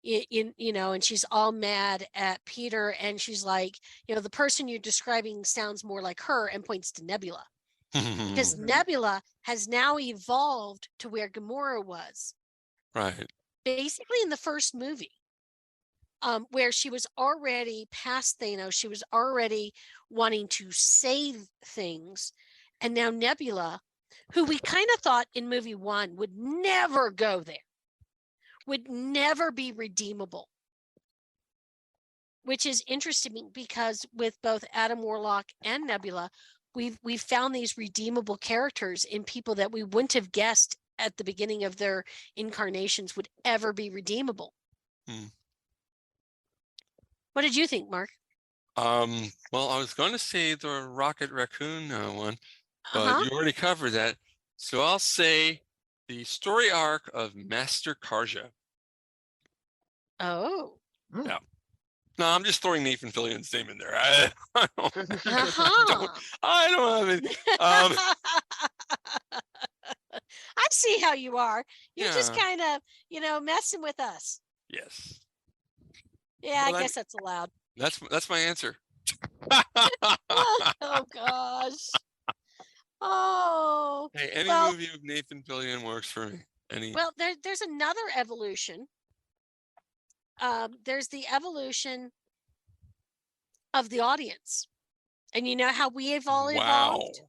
and she's all mad at Peter, and she's like, the person you're describing sounds more like her, and points to Nebula. Because Nebula has now evolved to where Gamora was. Right. Basically in the first movie, where she was already past Thanos, she was already wanting to save things. And now Nebula, who we kind of thought in movie 1 would never go there, would never be redeemable. Which is interesting because with both Adam Warlock and Nebula, we've found these redeemable characters in people that we wouldn't have guessed at the beginning of their incarnations would ever be redeemable. What did you think, Mark? Well, I was going to say the Rocket Raccoon one, but you already covered that. So I'll say the story arc of Master Karja. Oh. Yeah. No, I'm just throwing Nathan Fillion's name in there. I don't have it. I see how you are. You're just kind of, messing with us. Yes. Yeah, well, I guess that's allowed. That's my answer. Oh gosh. Oh. Hey, any movie with Nathan Fillion works for me. Well, there's another evolution. There's the evolution of the audience. And you know how we have all evolved?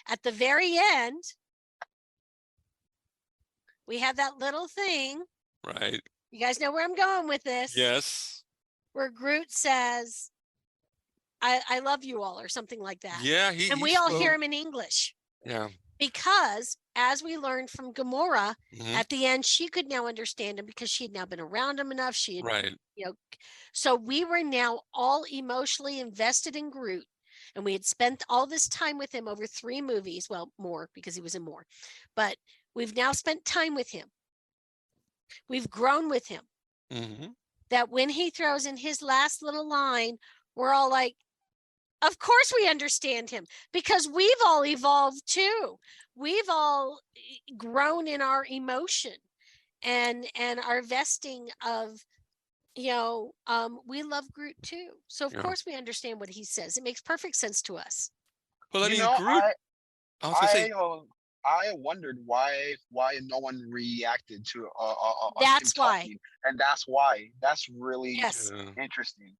At the very end, we have that little thing. Right. You guys know where I'm going with this. Yes. Where Groot says, I love you all, or something like that. Yeah. And we all hear him in English. Yeah. Because as we learned from Gamora, at the end, she could now understand him because she had now been around him enough. She had, so we were now all emotionally invested in Groot, and we had spent all this time with him over 3 movies. Well, more because he was in more, but we've now spent time with him. We've grown with him. That when he throws in his last little line, we're all like, of course we understand him, because we've all evolved too. We've all grown in our emotion and our vesting of, we love Groot too. So of course we understand what he says. It makes perfect sense to us. Well, I mean, Groot. I wondered why no one reacted to that's him why talking, and that's why. That's really interesting.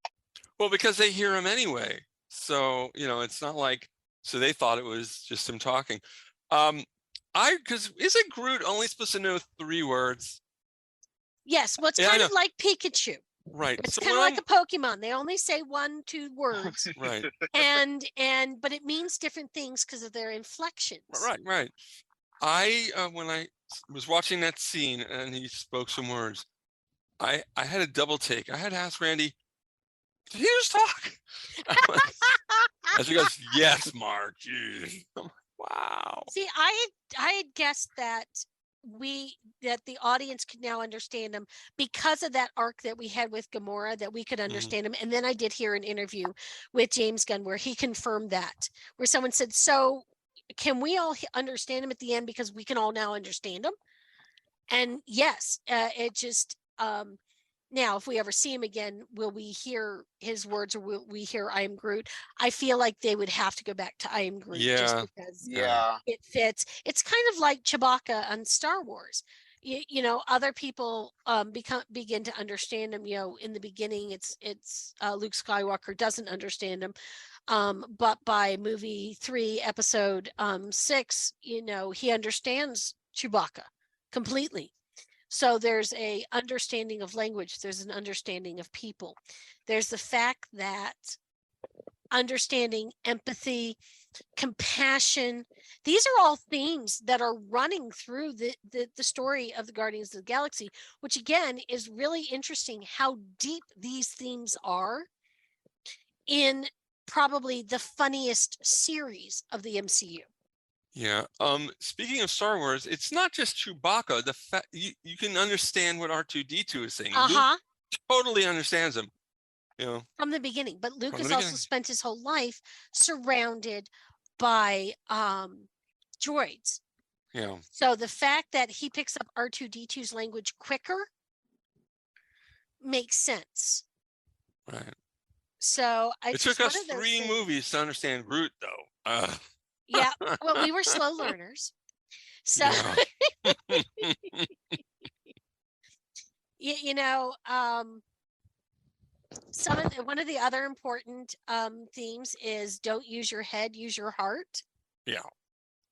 Well, because they hear him anyway. So, it's not like, so they thought it was just him talking. Because isn't Groot only supposed to know 3 words? Yes. Well, it's kind of like Pikachu. Right. It's kind of like a Pokemon. They only say 1, 2 words. Right. But it means different things because of their inflections. Right. When I was watching that scene and he spoke some words, I had a double take. I had to ask Randy, did he just talk? As he goes, yes, Mark. Jeez. I'm like, wow. See, I had guessed that the audience could now understand him because of that arc that we had with Gamora, that we could understand him. And then I did hear an interview with James Gunn where he confirmed that, where someone said, so can we all understand him at the end because we can all now understand him? And yes, it just, now, if we ever see him again, will we hear his words or will we hear I am Groot? I feel like they would have to go back to I am Groot just because it fits. It's kind of like Chewbacca on Star Wars. Other people begin to understand him. In the beginning, it's Luke Skywalker doesn't understand him. But by movie 3, episode 6, he understands Chewbacca completely. So there's a understanding of language. There's an understanding of people. There's the fact that understanding empathy, compassion. These are all themes that are running through the story of the Guardians of the Galaxy, which again is really interesting how deep these themes are in probably the funniest series of the MCU. Yeah. Speaking of Star Wars, it's not just Chewbacca. The fact you can understand what R2D2 is saying. Luke totally understands him. You know, from the beginning. But Luke From the has also beginning. spent his whole life surrounded by droids. Yeah. So the fact that he picks up R2D2's language quicker makes sense. Right. So It took us 3 movies to understand Groot, though. Yeah. Well, we were slow learners. So Yeah. you know, one of the other important themes is don't use your head, use your heart. Yeah.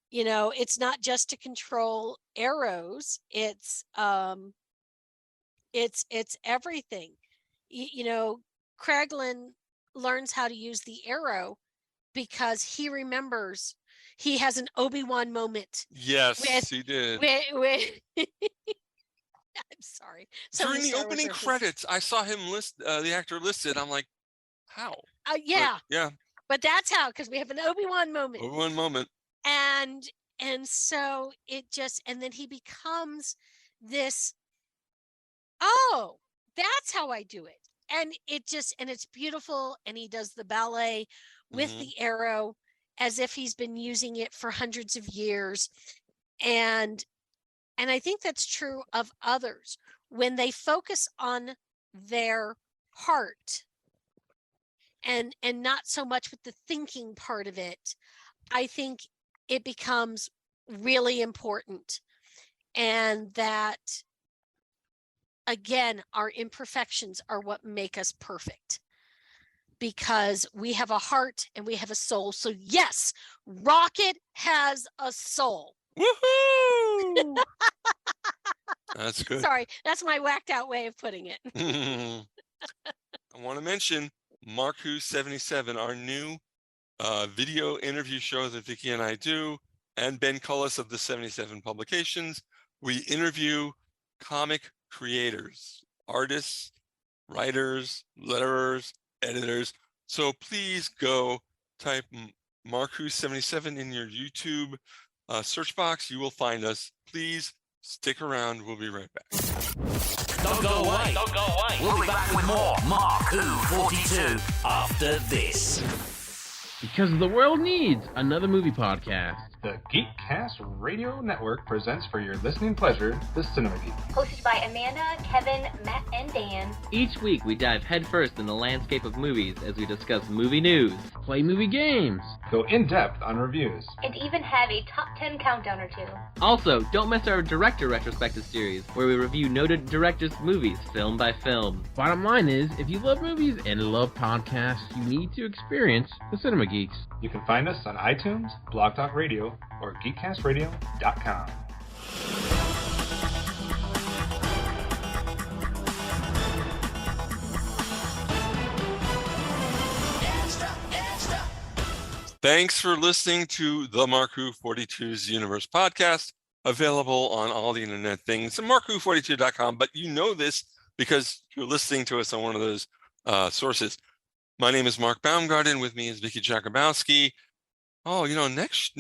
You know, it's not just to control arrows, it's everything. You know, Kraglin learns how to use the arrow because he remembers he has an Obi-Wan moment. Yes, he did. I'm sorry. During the opening credits, I saw him the actor listed. I'm like, how? Yeah. Yeah. But that's how, because we have an Obi-Wan moment. Obi-Wan moment. And so it just, and then he becomes this, oh, that's how I do it. And it's beautiful. And he does the ballet with the arrow as if he's been using it for hundreds of years. And I think that's true of others. When they focus on their heart and not so much with the thinking part of it, I think it becomes really important. And that, again, our imperfections are what make us perfect. Because we have a heart and we have a soul. So yes, Rocket has a soul. Woohoo! That's good. Sorry, that's my whacked out way of putting it. I want to mention Mark Who 77, our new video interview show that Vicky and I do, and Ben Cullis of the 77 Publications. We interview comic creators, artists, writers, letterers, editors. So please go type Mark Who 77 in your YouTube search box. You will find us. Please stick around. We'll be right back. Don't go away. Don't go away. We'll be back with more Mark Who 42 after this. Because the world needs another movie podcast. The Geekcast Radio Network presents for your listening pleasure the Cinema Geek. Hosted by Amanda, Kevin, Matt, and Dan. Each week we dive headfirst in the landscape of movies as we discuss movie news, play movie games, go in-depth on reviews, and even have a top 10 countdown or two. Also, don't miss our director retrospective series, where we review noted directors' movies film by film. Bottom line is, if you love movies and love podcasts, you need to experience the Cinema Geeks. You can find us on iTunes, Blog Talk Radio, or geekcastradio.com. Thanks for listening to the Mark Who 42's Universe podcast, available on all the internet things at markwho42.com. But you know this because you're listening to us on one of those sources. My name is Mark Baumgarten. With me is Vicky Jakubowski. Oh, you know, next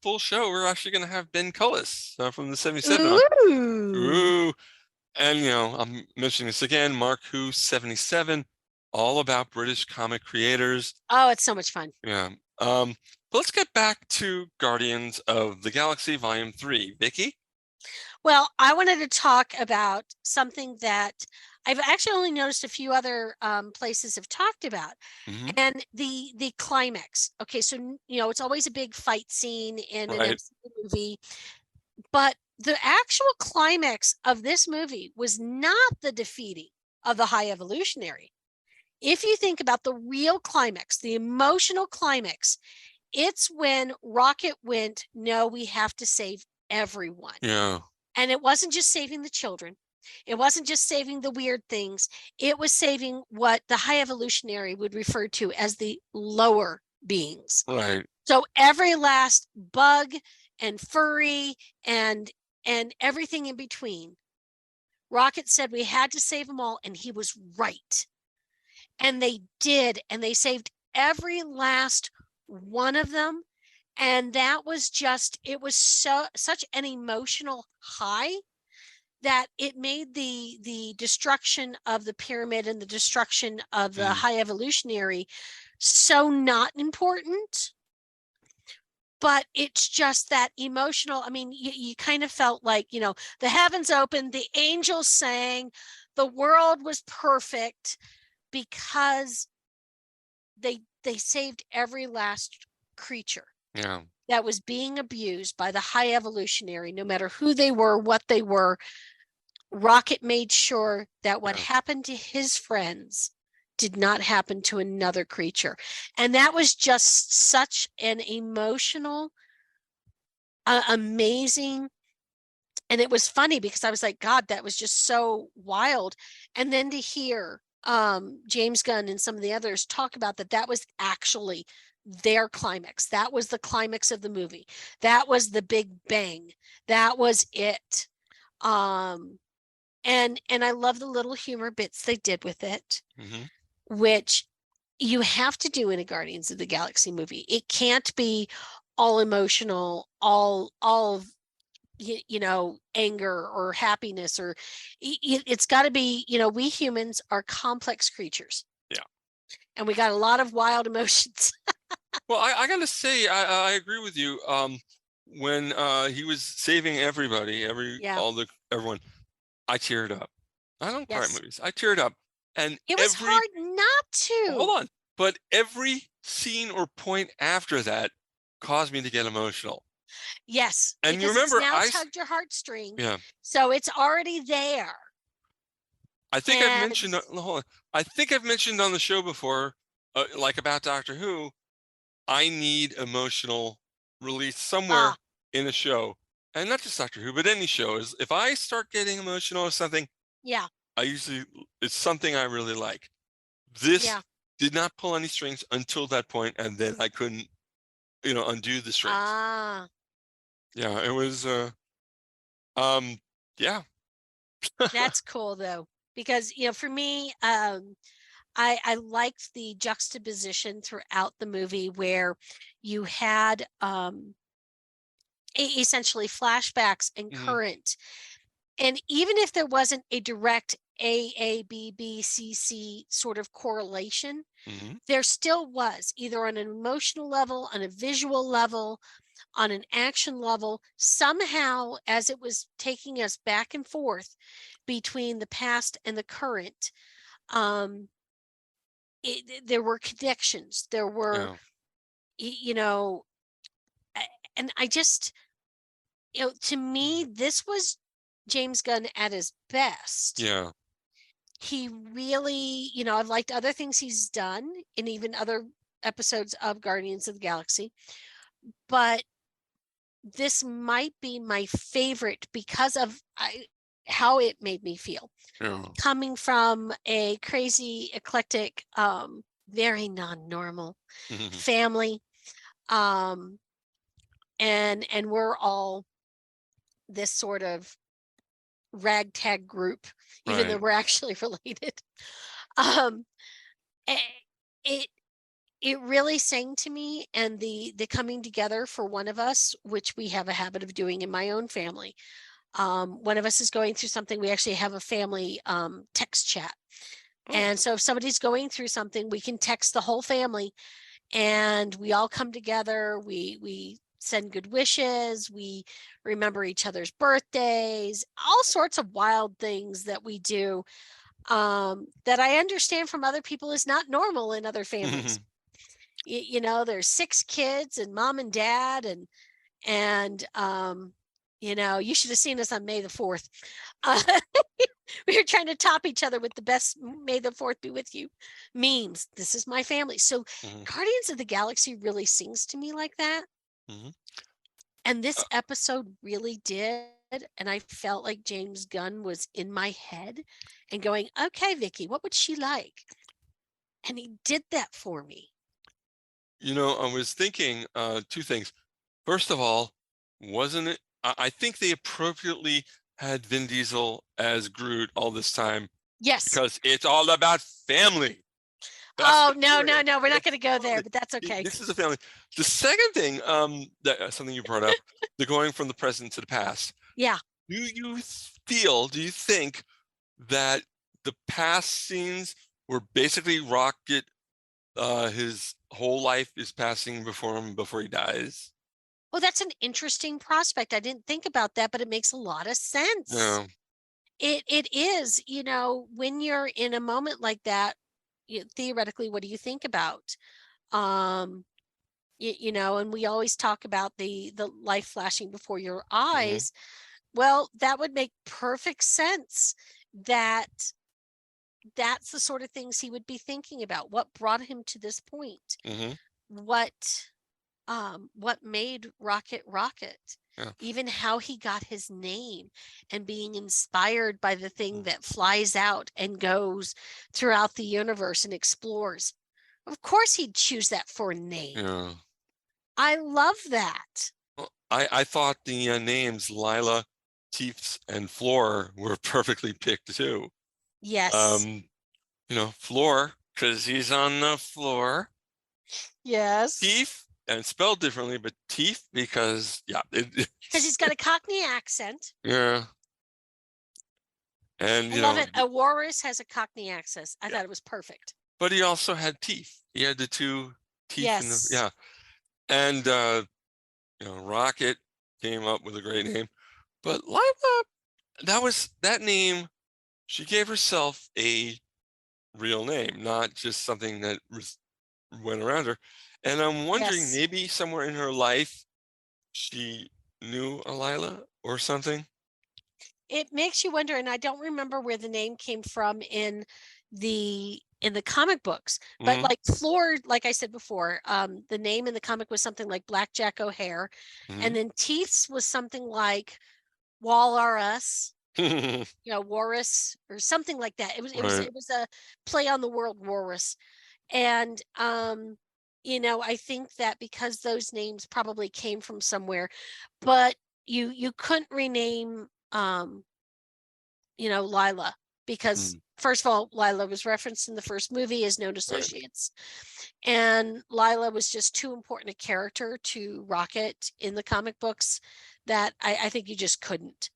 full show, we're actually going to have Ben Cullis from the 77. Ooh. And, you know, I'm mentioning this again, Mark Who 77, all about British comic creators. Oh, it's so much fun. Yeah. Let's get back to Guardians of the Galaxy Volume 3. Vicky? Well, I wanted to talk about something that I've actually only noticed a few other places have talked about, and the climax. Okay, so you know it's always a big fight scene in an MCU movie, but the actual climax of this movie was not the defeating of the High Evolutionary. If you think about the real climax, the emotional climax, it's when Rocket went, no, we have to save everyone. Yeah. And it wasn't just saving the children. It wasn't just saving the weird things. It was saving what the High Evolutionary would refer to as the lower beings. Right. So every last bug and furry and everything in between. Rocket said we had to save them all, and he was right. And they did, and they saved every last one of them. And that was just, it was such an emotional high that it made the destruction of the pyramid and the destruction of the High Evolutionary so not important. But it's just that emotional. I mean, you kind of felt like, you know, the heavens opened, the angels sang, the world was perfect because they saved every last creature that was being abused by the High Evolutionary, no matter who they were, what they were. Rocket made sure that what happened to his friends did not happen to another creature. And that was just such an emotional, amazing. And it was funny because I was like, God, that was just so wild. And then to hear James Gunn and some of the others talk about that was actually their climax. That was the climax of the movie. That was the big bang. That was it. And I love the little humor bits they did with it, which you have to do in a Guardians of the Galaxy movie. It can't be all emotional, all you know, anger or happiness, or it's got to be, you know, we humans are complex creatures. Yeah. And we got a lot of wild emotions. Well, I gotta say, I agree with you. When he was saving everybody, everyone, I teared up. I don't cry at movies. I teared up. And it was hard not to. Hold on. But every scene or point after that caused me to get emotional. Yes. And you remember, it's now tugged your heartstring. Yeah. So it's already there. I think I've mentioned. Hold on. I think I've mentioned on the show before, like about Doctor Who. I need emotional release somewhere in a show, and not just Doctor Who, but any show. Is if I start getting emotional or something, it's something I really like. This did not pull any strings until that point, and then I couldn't, you know, undo the strings. Yeah, it was. Yeah. That's cool though, because you know, for me, I liked the juxtaposition throughout the movie where you had essentially flashbacks and current. And even if there wasn't a direct AABBCC sort of correlation, there still was, either on an emotional level, on a visual level, on an action level, somehow as it was taking us back and forth between the past and the current. There were connections, there were, you know, and I just, you know, to me, this was James Gunn at his best. Yeah. He really, you know, I've liked other things he's done and even other episodes of Guardians of the Galaxy, but this might be my favorite because of how it made me feel. Coming from a crazy, eclectic, very non-normal family, and we're all this sort of ragtag group, even though we're actually related. It really sang to me, and the coming together for one of us, which we have a habit of doing in my own family. One of us is going through something. We actually have a family text chat. And so if somebody's going through something, we can text the whole family and we all come together. We send good wishes. We remember each other's birthdays, all sorts of wild things that we do that I understand from other people is not normal in other families. You know, there's 6 kids and mom and dad and you know, you should have seen us on May the 4th. We were trying to top each other with the best May the 4th be with you memes. This is my family. So Guardians of the Galaxy really sings to me like that. And this episode really did. and I felt like James Gunn was in my head and going, okay, Vicky, what would she like? And he did that for me. I was thinking two things. First of all, wasn't it? I think they appropriately had Vin Diesel as Groot all this time. Yes. Because it's all about family. No, we're not going to go there, but that's okay. This is a family. The second thing, something you brought up, the going from the present to the past. Yeah. Do you think that the past scenes were basically Rocket, his whole life is passing before him before he dies? Oh, that's an interesting prospect. I didn't think about that, but it makes a lot of sense. Yeah. It is, when you're in a moment like that, theoretically, what do you think about? And we always talk about the life flashing before your eyes. Well, that would make perfect sense that that's the sort of things he would be thinking about. What brought him to this point? What made Rocket Rocket? Yeah. Even how he got his name and being inspired by the thing that flies out and goes throughout the universe and explores. Of course he'd choose that for a name. Yeah. I love that. Well, I thought the names Lila, Teefs, and Floor were perfectly picked too. Yes. Floor, because he's on the floor. Yes. Teef, and spelled differently, but Teef because because he's got a Cockney accent. Yeah. And I love it. A walrus has a Cockney accent. I thought it was perfect. But he also had teeth. He had the two teeth. Yes. And Rocket came up with a great name. But Lila, that name, she gave herself a real name, not just something that went around her. And I'm wondering, maybe somewhere in her life, she knew a Lila or something. It makes you wonder, and I don't remember where the name came from in the comic books, but like Floor, like I said before, the name in the comic was something like Blackjack O'Hare, and then Teeths was something like Walrus, Walrus or something like that. It was a play on the word walrus, and I think that because those names probably came from somewhere, but you couldn't rename Lila because first of all, Lila was referenced in the first movie as known associates, and Lila was just too important a character to Rocket in the comic books that I think you just couldn't.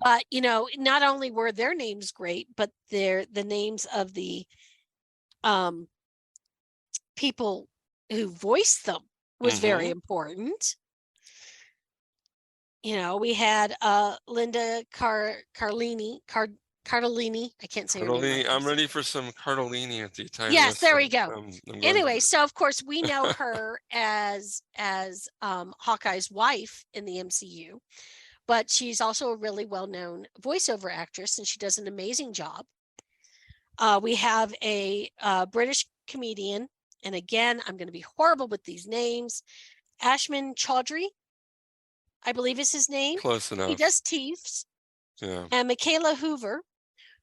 But not only were their names great, but the names of the people who voiced them was very important. We had Linda Cardellini. I can't say her name. I'm ready for some Cardellini at the Italian. Yes, there we go. Anyway, so of course we know her as Hawkeye's wife in the MCU, but she's also a really well-known voiceover actress, and she does an amazing job. We have a British comedian, and again, I'm going to be horrible with these names. Ashman Chaudhry, I believe is his name. Close enough. He does Teefs. Yeah. And Michaela Hoover,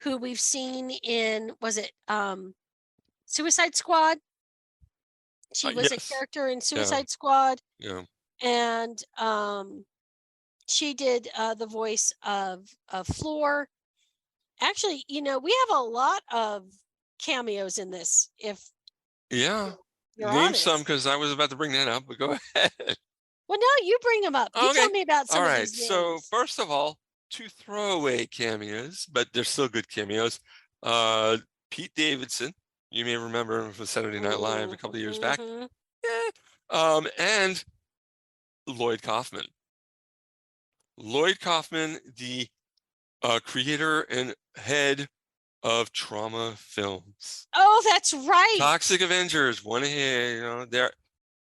who we've seen in, Suicide Squad? She was a character in Suicide Squad. Yeah. And she did the voice of Floor. Actually, we have a lot of cameos in this. Name honest. some, because I was about to bring that up, but go ahead. Well, no, you bring them up. You tell me about some of these names. So first of all, two throwaway cameos, but they're still good cameos. Pete Davidson, you may remember him from Saturday Night Live a couple of years back. And Lloyd Kaufman. Lloyd Kaufman, the creator and head of Trauma Films. Oh, that's right. Toxic Avengers, there.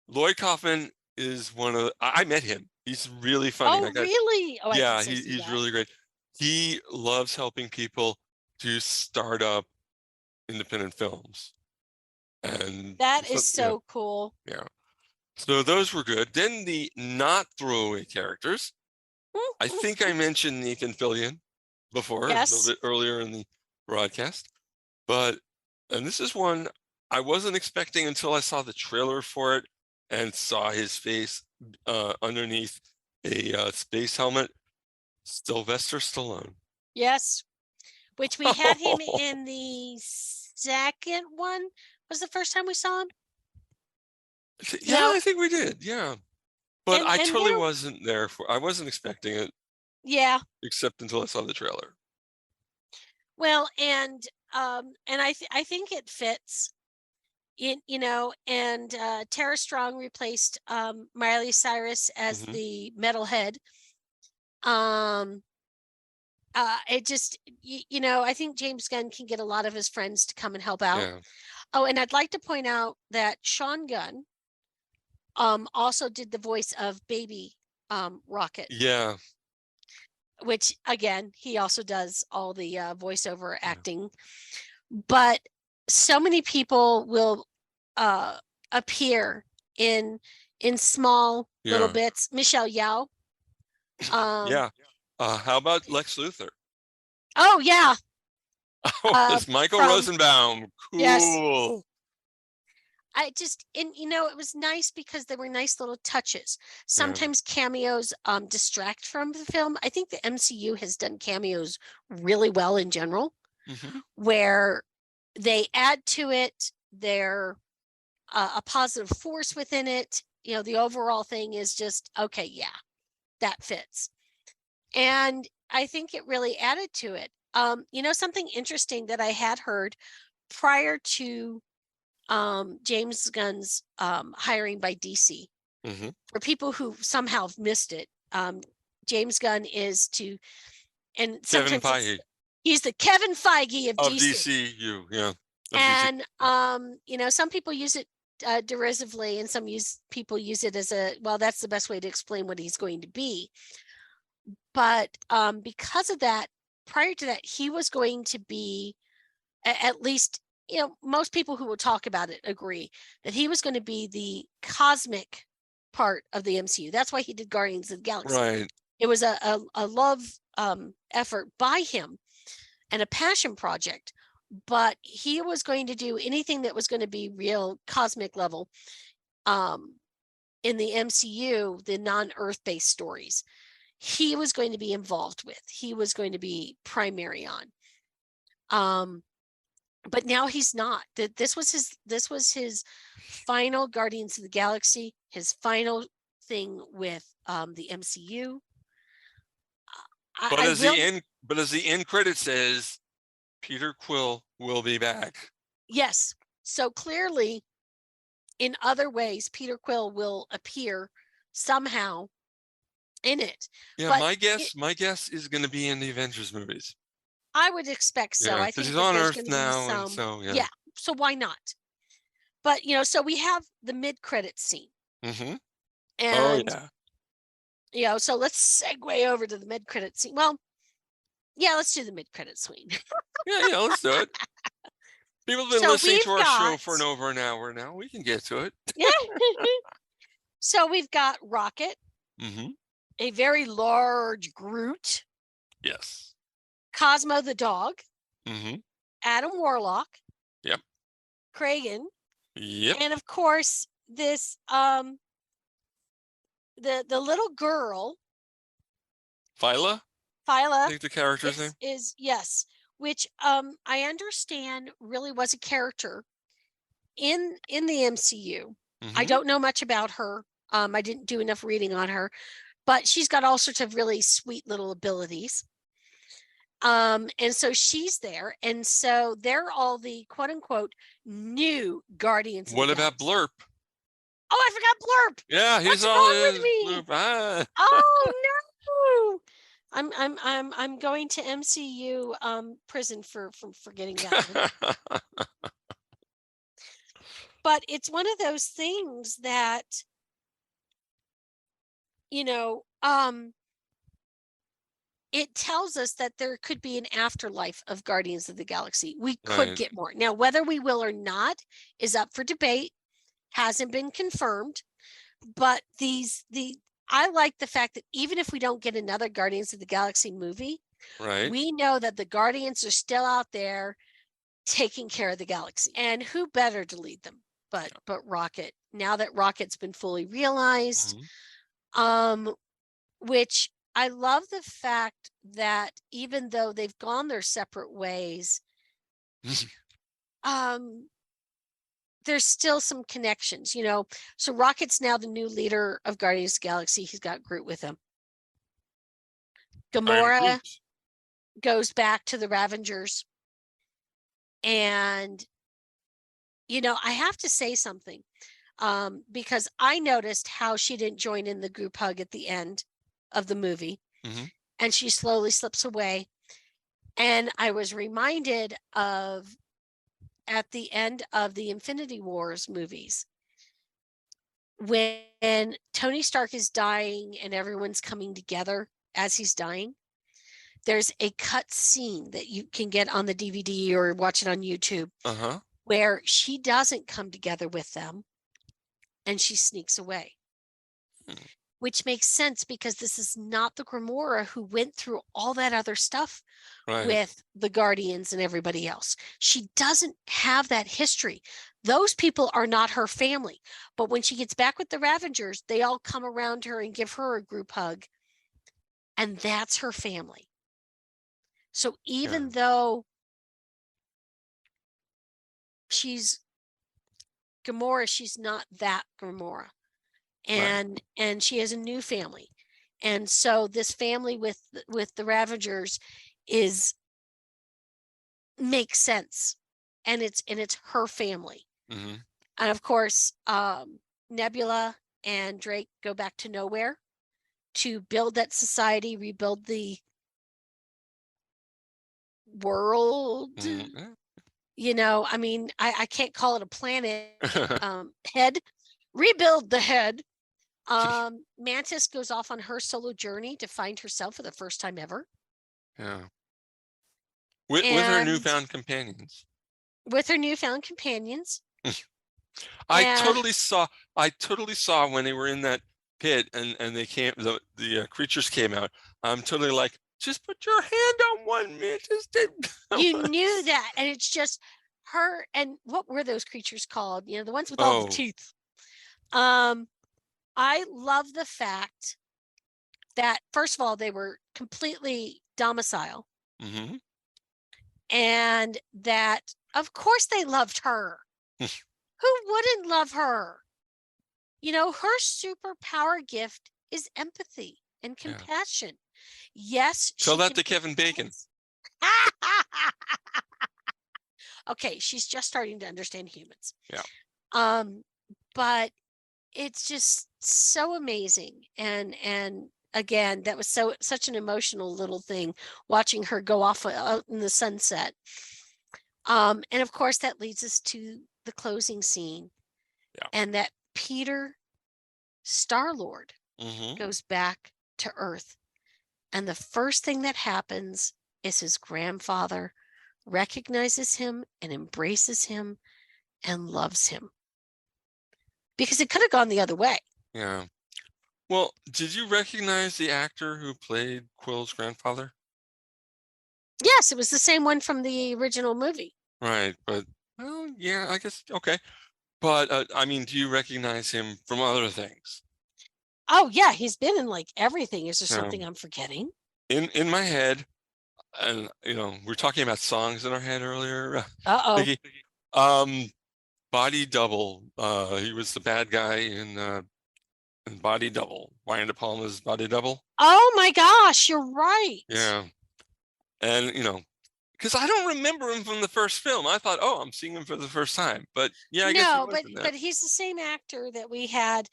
Lloyd Kaufman is I met him. He's really funny. Oh, really? Oh, yeah, he's really great. He loves helping people to start up independent films. And that is so cool. Yeah. So those were good. Then the not throwaway characters. I think I mentioned Nathan Fillion before, a Yes. little bit earlier in the broadcast, and this is one I wasn't expecting until I saw the trailer for it and saw his face underneath a space helmet. Sylvester Stallone. Yes. Which we had him in the second one. Was the first time we saw him? Yeah, No. I think we did. Yeah. But I And totally there- wasn't there for, I wasn't expecting it Yeah. except until I saw the trailer. Well, and I think it fits. And Tara Strong replaced Miley Cyrus as Mhm. the metalhead. It just I think James Gunn can get a lot of his friends to come and help out. Yeah. Oh, and I'd like to point out that Sean Gunn also did the voice of Baby Rocket, Yeah. which again, he also does all the voiceover acting. But so many people will appear in small little Yeah. bits. Michelle Yao. Yeah. How about Lex Luthor? Oh yeah. Oh, it's Michael from- Rosenbaum. Cool. Yes. I just, and it was nice because there were nice little touches. Sometimes cameos distract from the film. I think the MCU has done cameos really well in general, Mhm. where they add to it. They're a positive force within it. The overall thing is just, okay, yeah, that fits. And I think it really added to it. Something interesting that I had heard prior to James Gunn's hiring by DC. Mhm. For people who somehow have missed it, James Gunn is and Kevin sometimes Feige he's the Kevin Feige of of DC. DCU. Yeah. Of DC. And some people use it derisively, and some people use it as that's the best way to explain what he's going to be. But because of that, prior to that, he was going to be, at least, most people who will talk about it agree that he was going to be the cosmic part of the MCU. That's why he did Guardians of the Galaxy. Right. It was a love effort by him and a passion project. But he was going to do anything that was going to be real cosmic level in the MCU, the non-Earth based stories. He was going to be involved with. He was going to be primary on. But now he's not. This was his final Guardians of the Galaxy, his final thing with the MCU. But as the end credit says, Peter Quill will be back. Yes. So clearly, in other ways, Peter Quill will appear somehow in it. Yeah, but my guess is going to be in the Avengers movies. I would expect so. Yeah, I think he's that on there's Earth gonna be now, and so yeah. So why not? But so we have the mid-credit scene, Mm-hmm. and Oh yeah. so let's segue over to the mid-credit scene. Well, yeah, let's do the mid-credit scene. Yeah, let's do it. People have been So listening to we've our show got- for over an hour now. We can get to it. Yeah. So we've got Rocket, Mm-hmm. a very large Groot, Yes. Cosmo the dog, Mm-hmm. Adam Warlock, Yep. Kragan, Yep. and of course this the little girl, Phyla, Phyla, I think the character's name. is yes, which I understand really was a character in the MCU. I Mhm. don't know much about her. I didn't do enough reading on her, but she's got all sorts of really sweet little abilities. And so she's there, and so they're all the quote unquote new Guardians. What about Blurp? Oh, I forgot Blurp. Yeah, he's What's all wrong with his me? Blurp. Ah. Oh no. I'm going to MCU prison for forgetting that one. But it's one of those things that it tells us that there could be an afterlife of Guardians of the Galaxy. We could Right. get more. Now, whether we will or not is up for debate, hasn't been confirmed. But I like the fact that even if we don't get another Guardians of the Galaxy movie, Right. we know that the Guardians are still out there taking care of the galaxy. And who better to lead them but Rocket, now that Rocket's been fully realized. Which I love the fact that even though they've gone their separate ways, there's still some connections, you know. So Rocket's now the new leader of Guardians of the Galaxy. He's got Groot with him. Gamora goes back to the Ravengers. And, you know, I have to say something, because I noticed how she didn't join in the group hug at the end of the movie. And she slowly slips away. And I was reminded of at the end of the Infinity Wars movies, when Tony Stark is dying and everyone's coming together as he's dying. There's a cut scene that you can get on the DVD or watch it on YouTube, where she doesn't come together with them and she sneaks away. Which makes sense because this is not the Gamora who went through all that other stuff with the Guardians and everybody else. She doesn't have that history. Those people are not her family. But when she gets back with the Ravengers, they all come around her and give her a group hug. And that's her family. So even though she's Gamora, she's not that Gamora. And she has a new family. And so this family with the Ravengers makes sense. And it's her family. And of course, Nebula and Drake go back to nowhere to build that society, rebuild the world. You know, I mean, I can't call it a planet. Head, rebuild the head. Mantis goes off on her solo journey to find herself for the first time ever. With her newfound companions. I totally saw when they were in that pit and they came, the creatures came out. I'm totally like, just put your hand on one, man. You knew that, and it's just her. And what were those creatures called? You know, the ones with all the teeth. I love the fact that, first of all, they were completely docile, and that, of course, they loved her. Who wouldn't love her? You know, her superpower gift is empathy and compassion. Yes. Tell that to Kevin Bacon. Okay, she's just starting to understand humans. But it's just so amazing. And again, that was such an emotional little thing, watching her go off out in the sunset. And of course, that leads us to the closing scene. And that Peter Star-Lord goes back to Earth. And the first thing that happens is his grandfather recognizes him and embraces him and loves him. Because it could have gone the other way. Yeah. Well, did you recognize the actor who played Quill's grandfather? Yes, it was the same one from the original movie. Right, but, well, yeah, I guess, okay. But, I mean, do you recognize him from other things? Oh, yeah, he's been in, like, everything. Is there something I'm forgetting? In my head, and, you know, we were talking about songs in our head earlier. Vicky. Body Double. He was the bad guy in Body Double. Brian De Palma's Body Double. Oh my gosh, you're right. Yeah. And, you know, because I don't remember him from the first film. I thought, oh, I'm seeing him for the first time. But yeah, I guess he was in that. But he's the same actor that we had.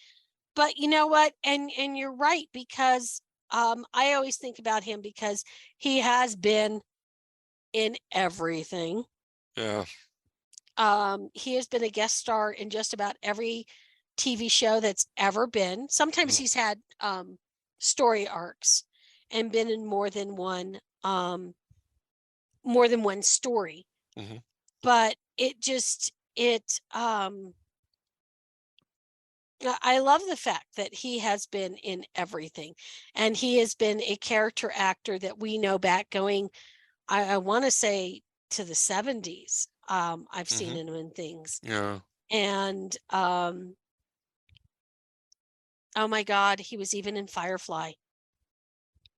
But you know what? And you're right, because I always think about him because he has been in everything. Yeah. He has been a guest star in just about every TV show that's ever been. Sometimes he's had story arcs and been in more than one story. But it I love the fact that he has been in everything, and he has been a character actor that we know back going, I want to say to the 70s. I've seen him in things. Yeah. And oh my God, he was even in Firefly.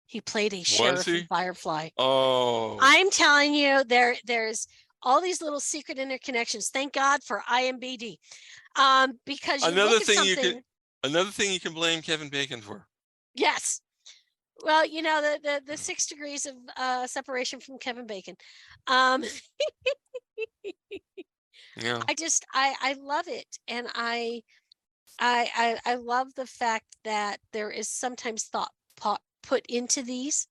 He played a Was sheriff in he? Firefly. Oh. I'm telling you, there's all these little secret interconnections. Thank God for IMBD. Because you Another look at thing something. you can blame Kevin Bacon for. Yes. Well, you know, the 6 degrees of separation from Kevin Bacon. Yeah. I love it. And I love the fact that there is sometimes thought put into these.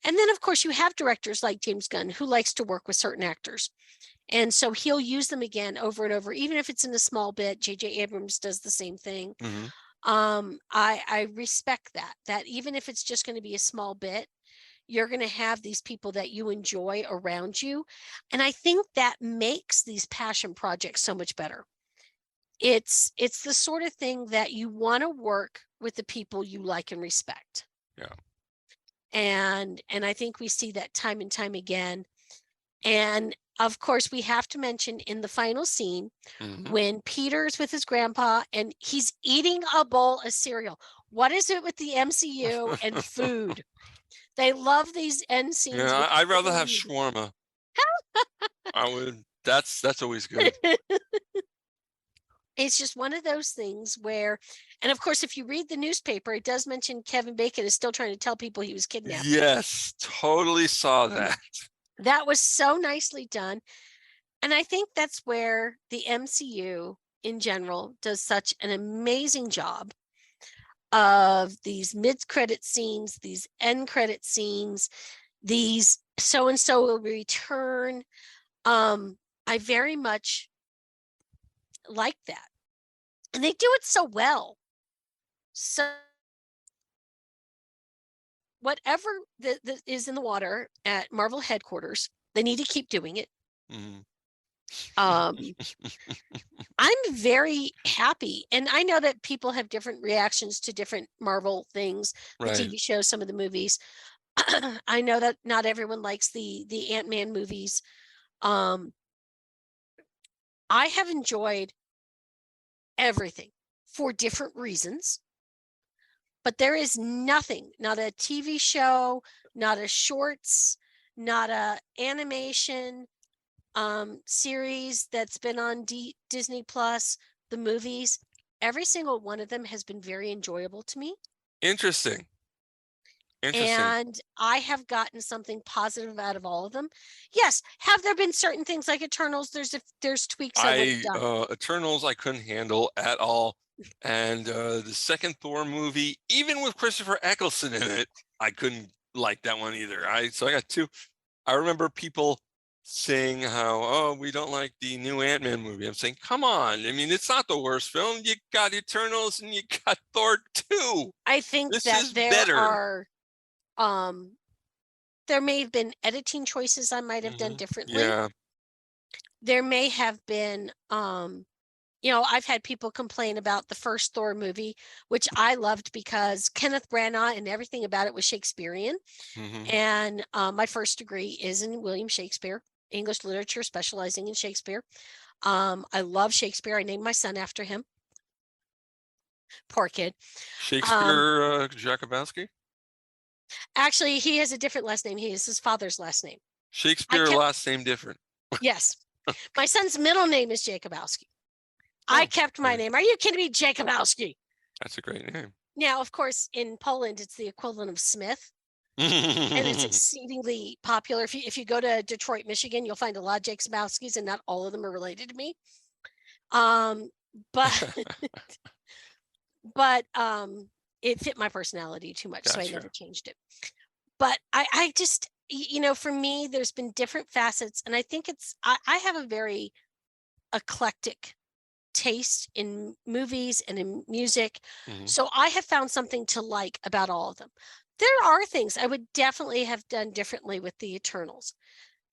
And then, of course, you have directors like James Gunn who likes to work with certain actors. And so he'll use them again over and over, even if it's in a small bit. J.J. Abrams does the same thing. I respect that even if it's just going to be a small bit, you're going to have these people that you enjoy around you. And I think that makes these passion projects so much better. It's the sort of thing that you want to work with the people you like and respect. Yeah. And I think we see that time and time again. And of course, we have to mention in the final scene when Peter's with his grandpa and he's eating a bowl of cereal. What is it with the MCU and food? They love these end scenes. Yeah, I'd rather have shawarma. I would. That's always good. It's just one of those things where, and of course, if you read the newspaper, it does mention Kevin Bacon is still trying to tell people he was kidnapped. Yes, totally saw that. That was so nicely done. And I think that's where the MCU in general does such an amazing job of these mid-credit scenes, these end credit scenes, these so-and-so will return. I very much like that. And they do it so well. So whatever that is in the water at Marvel headquarters, they need to keep doing it. I'm very happy. And I know that people have different reactions to different Marvel things, the TV shows, some of the movies. I know that not everyone likes the Ant-Man movies. I have enjoyed everything for different reasons. But there is nothing, not a TV show, not a shorts, not a animation series that's been on Disney Plus, the movies. Every single one of them has been very enjoyable to me. Interesting. And I have gotten something positive out of all of them. Yes, have there been certain things like Eternals? There's tweaks I would have done. Eternals I couldn't handle at all. And the second Thor movie, even with Christopher Eccleston in it, I couldn't like that one either. So I got two. I remember people saying how, we don't like the new Ant-Man movie. I'm saying, come on. I mean, it's not the worst film. You got Eternals and you got Thor 2. I think this that there better. Are there may have been editing choices I might have done differently. Yeah. There may have been I've had people complain about the first Thor movie, which I loved because Kenneth Branagh and everything about it was Shakespearean. And my first degree is in William Shakespeare, English literature, specializing in Shakespeare. I love Shakespeare. I named my son after him. Poor kid. Shakespeare Jakubowski? Actually, he has a different last name. He is his father's last name. Shakespeare last name different. Yes. My son's middle name is Jakubowski. I kept my name. Are you kidding me? Jakubowski. That's a great name. Now, of course, in Poland, it's the equivalent of Smith. And it's exceedingly popular. If you go to Detroit, Michigan, you'll find a lot of Jakubowskis, and not all of them are related to me. But it fit my personality too much, so I never changed it. But I just, for me, there's been different facets, and I think I have a very eclectic taste in movies and in music. So I have found something to like about all of them. There are things I would definitely have done differently with the Eternals.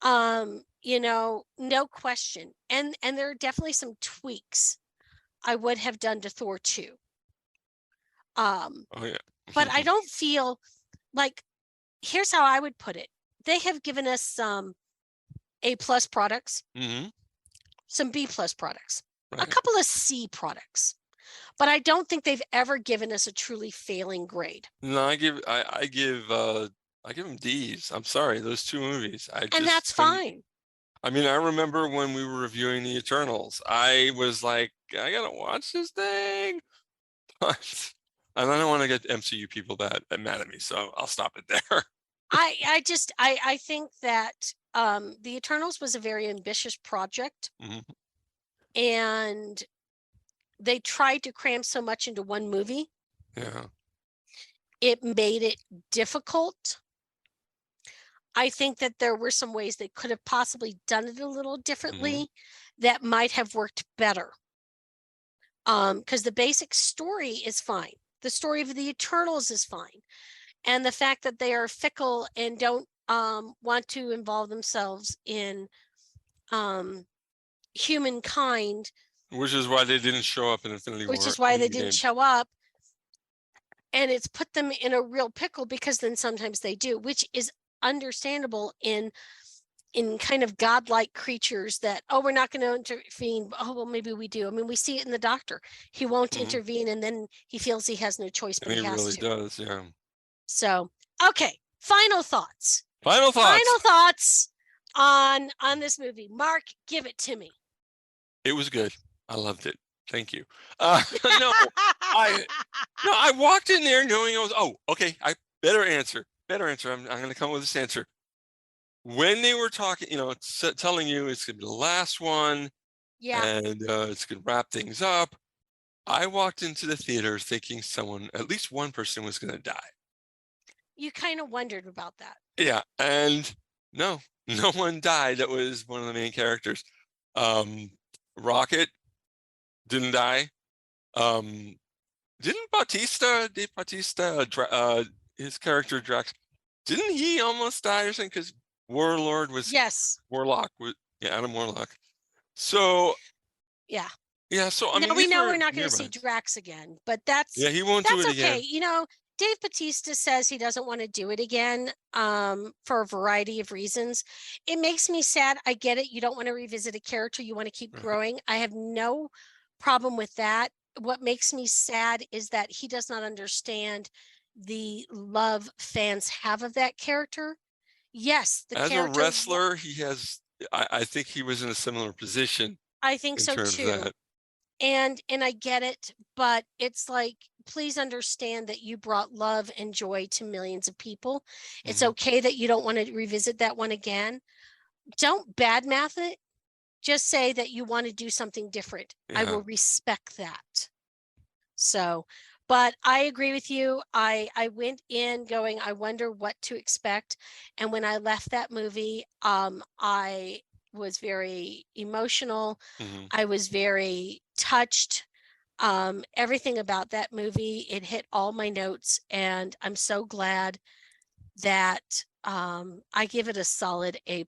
No question. And there are definitely some tweaks I would have done to Thor 2. Oh yeah. But I don't feel like, here's how I would put it. They have given us some A+ products, some B+ products, a couple of C products, but I don't think they've ever given us a truly failing grade. No, I give them D's. I'm sorry, those two movies. And that's fine. I mean, I remember when we were reviewing the Eternals, I was like, I gotta watch this thing. But and I don't want to get MCU people that mad at me, so I'll stop it there. I think that the Eternals was a very ambitious project, and they tried to cram so much into one movie. Yeah. It made it difficult. I think that there were some ways they could have possibly done it a little differently that might have worked better. Because the basic story is fine. The story of the Eternals is fine. And the fact that they are fickle and don't want to involve themselves in humankind. Which is why they didn't show up in Infinity War. Which is why they didn't show up. And it's put them in a real pickle, because then sometimes they do, which is understandable in kind of godlike creatures that, oh, we're not going to intervene. Oh, well, maybe we do. I mean, we see it in the Doctor. He won't intervene, and then he feels he has no choice, but and he has really to. Does, yeah. So, okay, final thoughts. Final thoughts on this movie. Mark, give it to me. It was good. I loved it. Thank you. No, I walked in there knowing okay. Better answer. I'm going to come up with this answer. When they were talking, telling you it's going to be the last one, and it's going to wrap things up, I walked into the theater thinking at least one person was going to die. You kind of wondered about that. Yeah, and no one died. That was one of the main characters. Rocket didn't die. Didn't Dave Bautista, his character Drax, didn't he almost die or something? Because Warlord was Warlock was Adam Warlock. So yeah. So I mean, we know we're not going to see Drax again, but he won't do it okay. again. Dave Bautista says he doesn't want to do it again for a variety of reasons. It makes me sad. I get it. You don't want to revisit a character. You want to keep growing. I have no problem with that. What makes me sad is that he does not understand the love fans have of that character. Yes, as a wrestler, he has. I think he was in a similar position. I think so too. And I get it, but it's like, please understand that you brought love and joy to millions of people. It's okay that you don't want to revisit that one again. Don't badmouth it. Just say that you want to do something different. I will respect that. So, but I agree with you. I went in going, I wonder what to expect. And when I left that movie, I was very emotional. I was very touched. Everything about that movie, it hit all my notes, and I'm so glad that I give it a solid A+.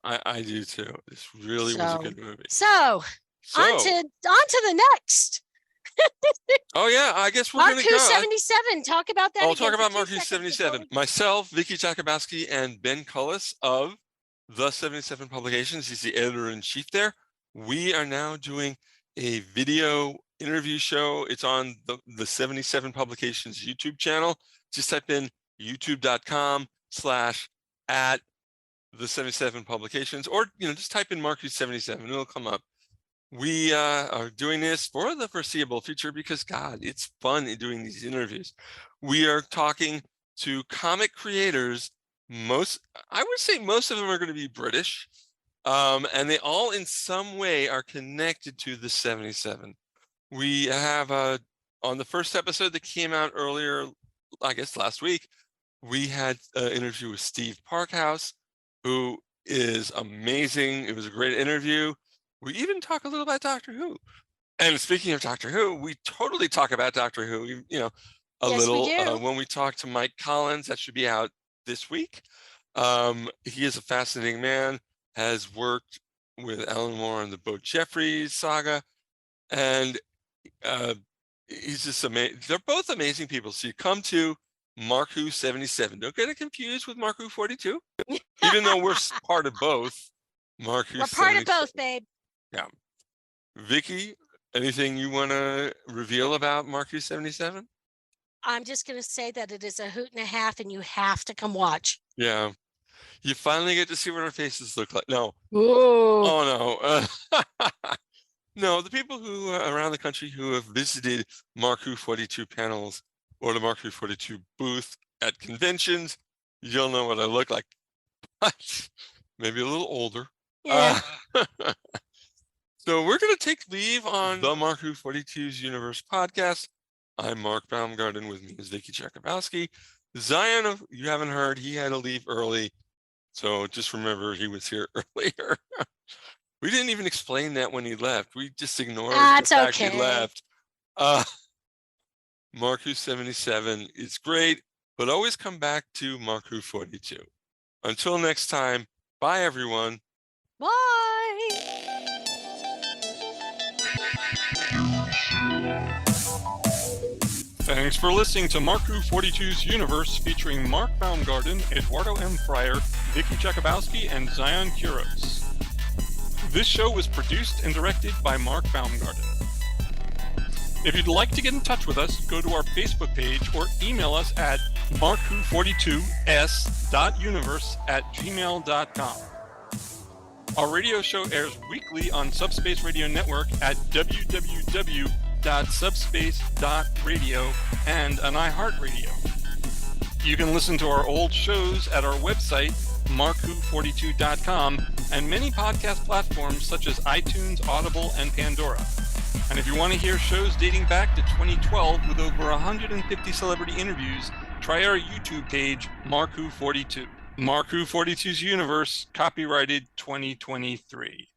I do too. This really was a good movie. So on to the next. Oh yeah, I guess we're Mark going to go. 77. Talk about that. I'll talk about Mark 77. Myself, Vicky Jakubowski, and Ben Cullis of the 77 Publications. He's the editor-in-chief there. We are now doing a video interview show. It's on the 77 Publications YouTube channel. Just type in youtube.com/@the77 Publications, or just type in Mark 77. It'll come up. We are doing this for the foreseeable future because, God, it's fun doing these interviews. We are talking to comic creators. I would say most of them are going to be British, and they all in some way are connected to the 77. We have on the first episode that came out earlier, I guess last week, we had an interview with Steve Parkhouse, who is amazing. It was a great interview. We even talk a little about Doctor Who. And speaking of Doctor Who, we totally talk about Doctor Who, Yes, little. We do. When we talk to Mike Collins, that should be out this week. He is a fascinating man, has worked with Alan Moore on the Bo Jeffries saga. And He's just amazing. They're both amazing people. So you come to Mark Who 77. Don't get it confused with Mark Who 42, even though we're part of both. Mark Who We're part of both, babe. Yeah. Vicky, anything you want to reveal about Mark Who 77? I'm just going to say that it is a hoot and a half, and you have to come watch. Yeah. You finally get to see what our faces look like. No. Ooh. Oh, no. No, the people who around the country who have visited Mark Who 42 panels or the Mark Who 42 booth at conventions, you'll know what I look like. But maybe a little older. Yeah. So we're going to take leave on the Mark Who 42's Universe podcast. I'm Mark Baumgarten. With me is Vicky Jakubowski. Zion, you haven't heard, he had to leave early. So just remember he was here earlier. We didn't even explain that when he left. We just ignored the fact he left. Mark Who 77 is great, but always come back to Mark Who 42. Until next time, bye everyone. Bye. Thanks for listening to Mark Who 42's Universe, featuring Mark Baumgarten, Eduardo M. Fryer, Vicky Jakubowski, and Zion Quiros. This show was produced and directed by Mark Baumgarten. If you'd like to get in touch with us, go to our Facebook page or email us at markwho42s.universe@gmail.com. Our radio show airs weekly on Subspace Radio Network at www.subspace.radio and on iHeartRadio. You can listen to our old shows at our website, markwho42.com, and many podcast platforms such as iTunes, Audible, and Pandora. And if you want to hear shows dating back to 2012 with over 150 celebrity interviews, try our YouTube page, Mark Who 42. Mark Who 42's Universe, copyrighted 2023.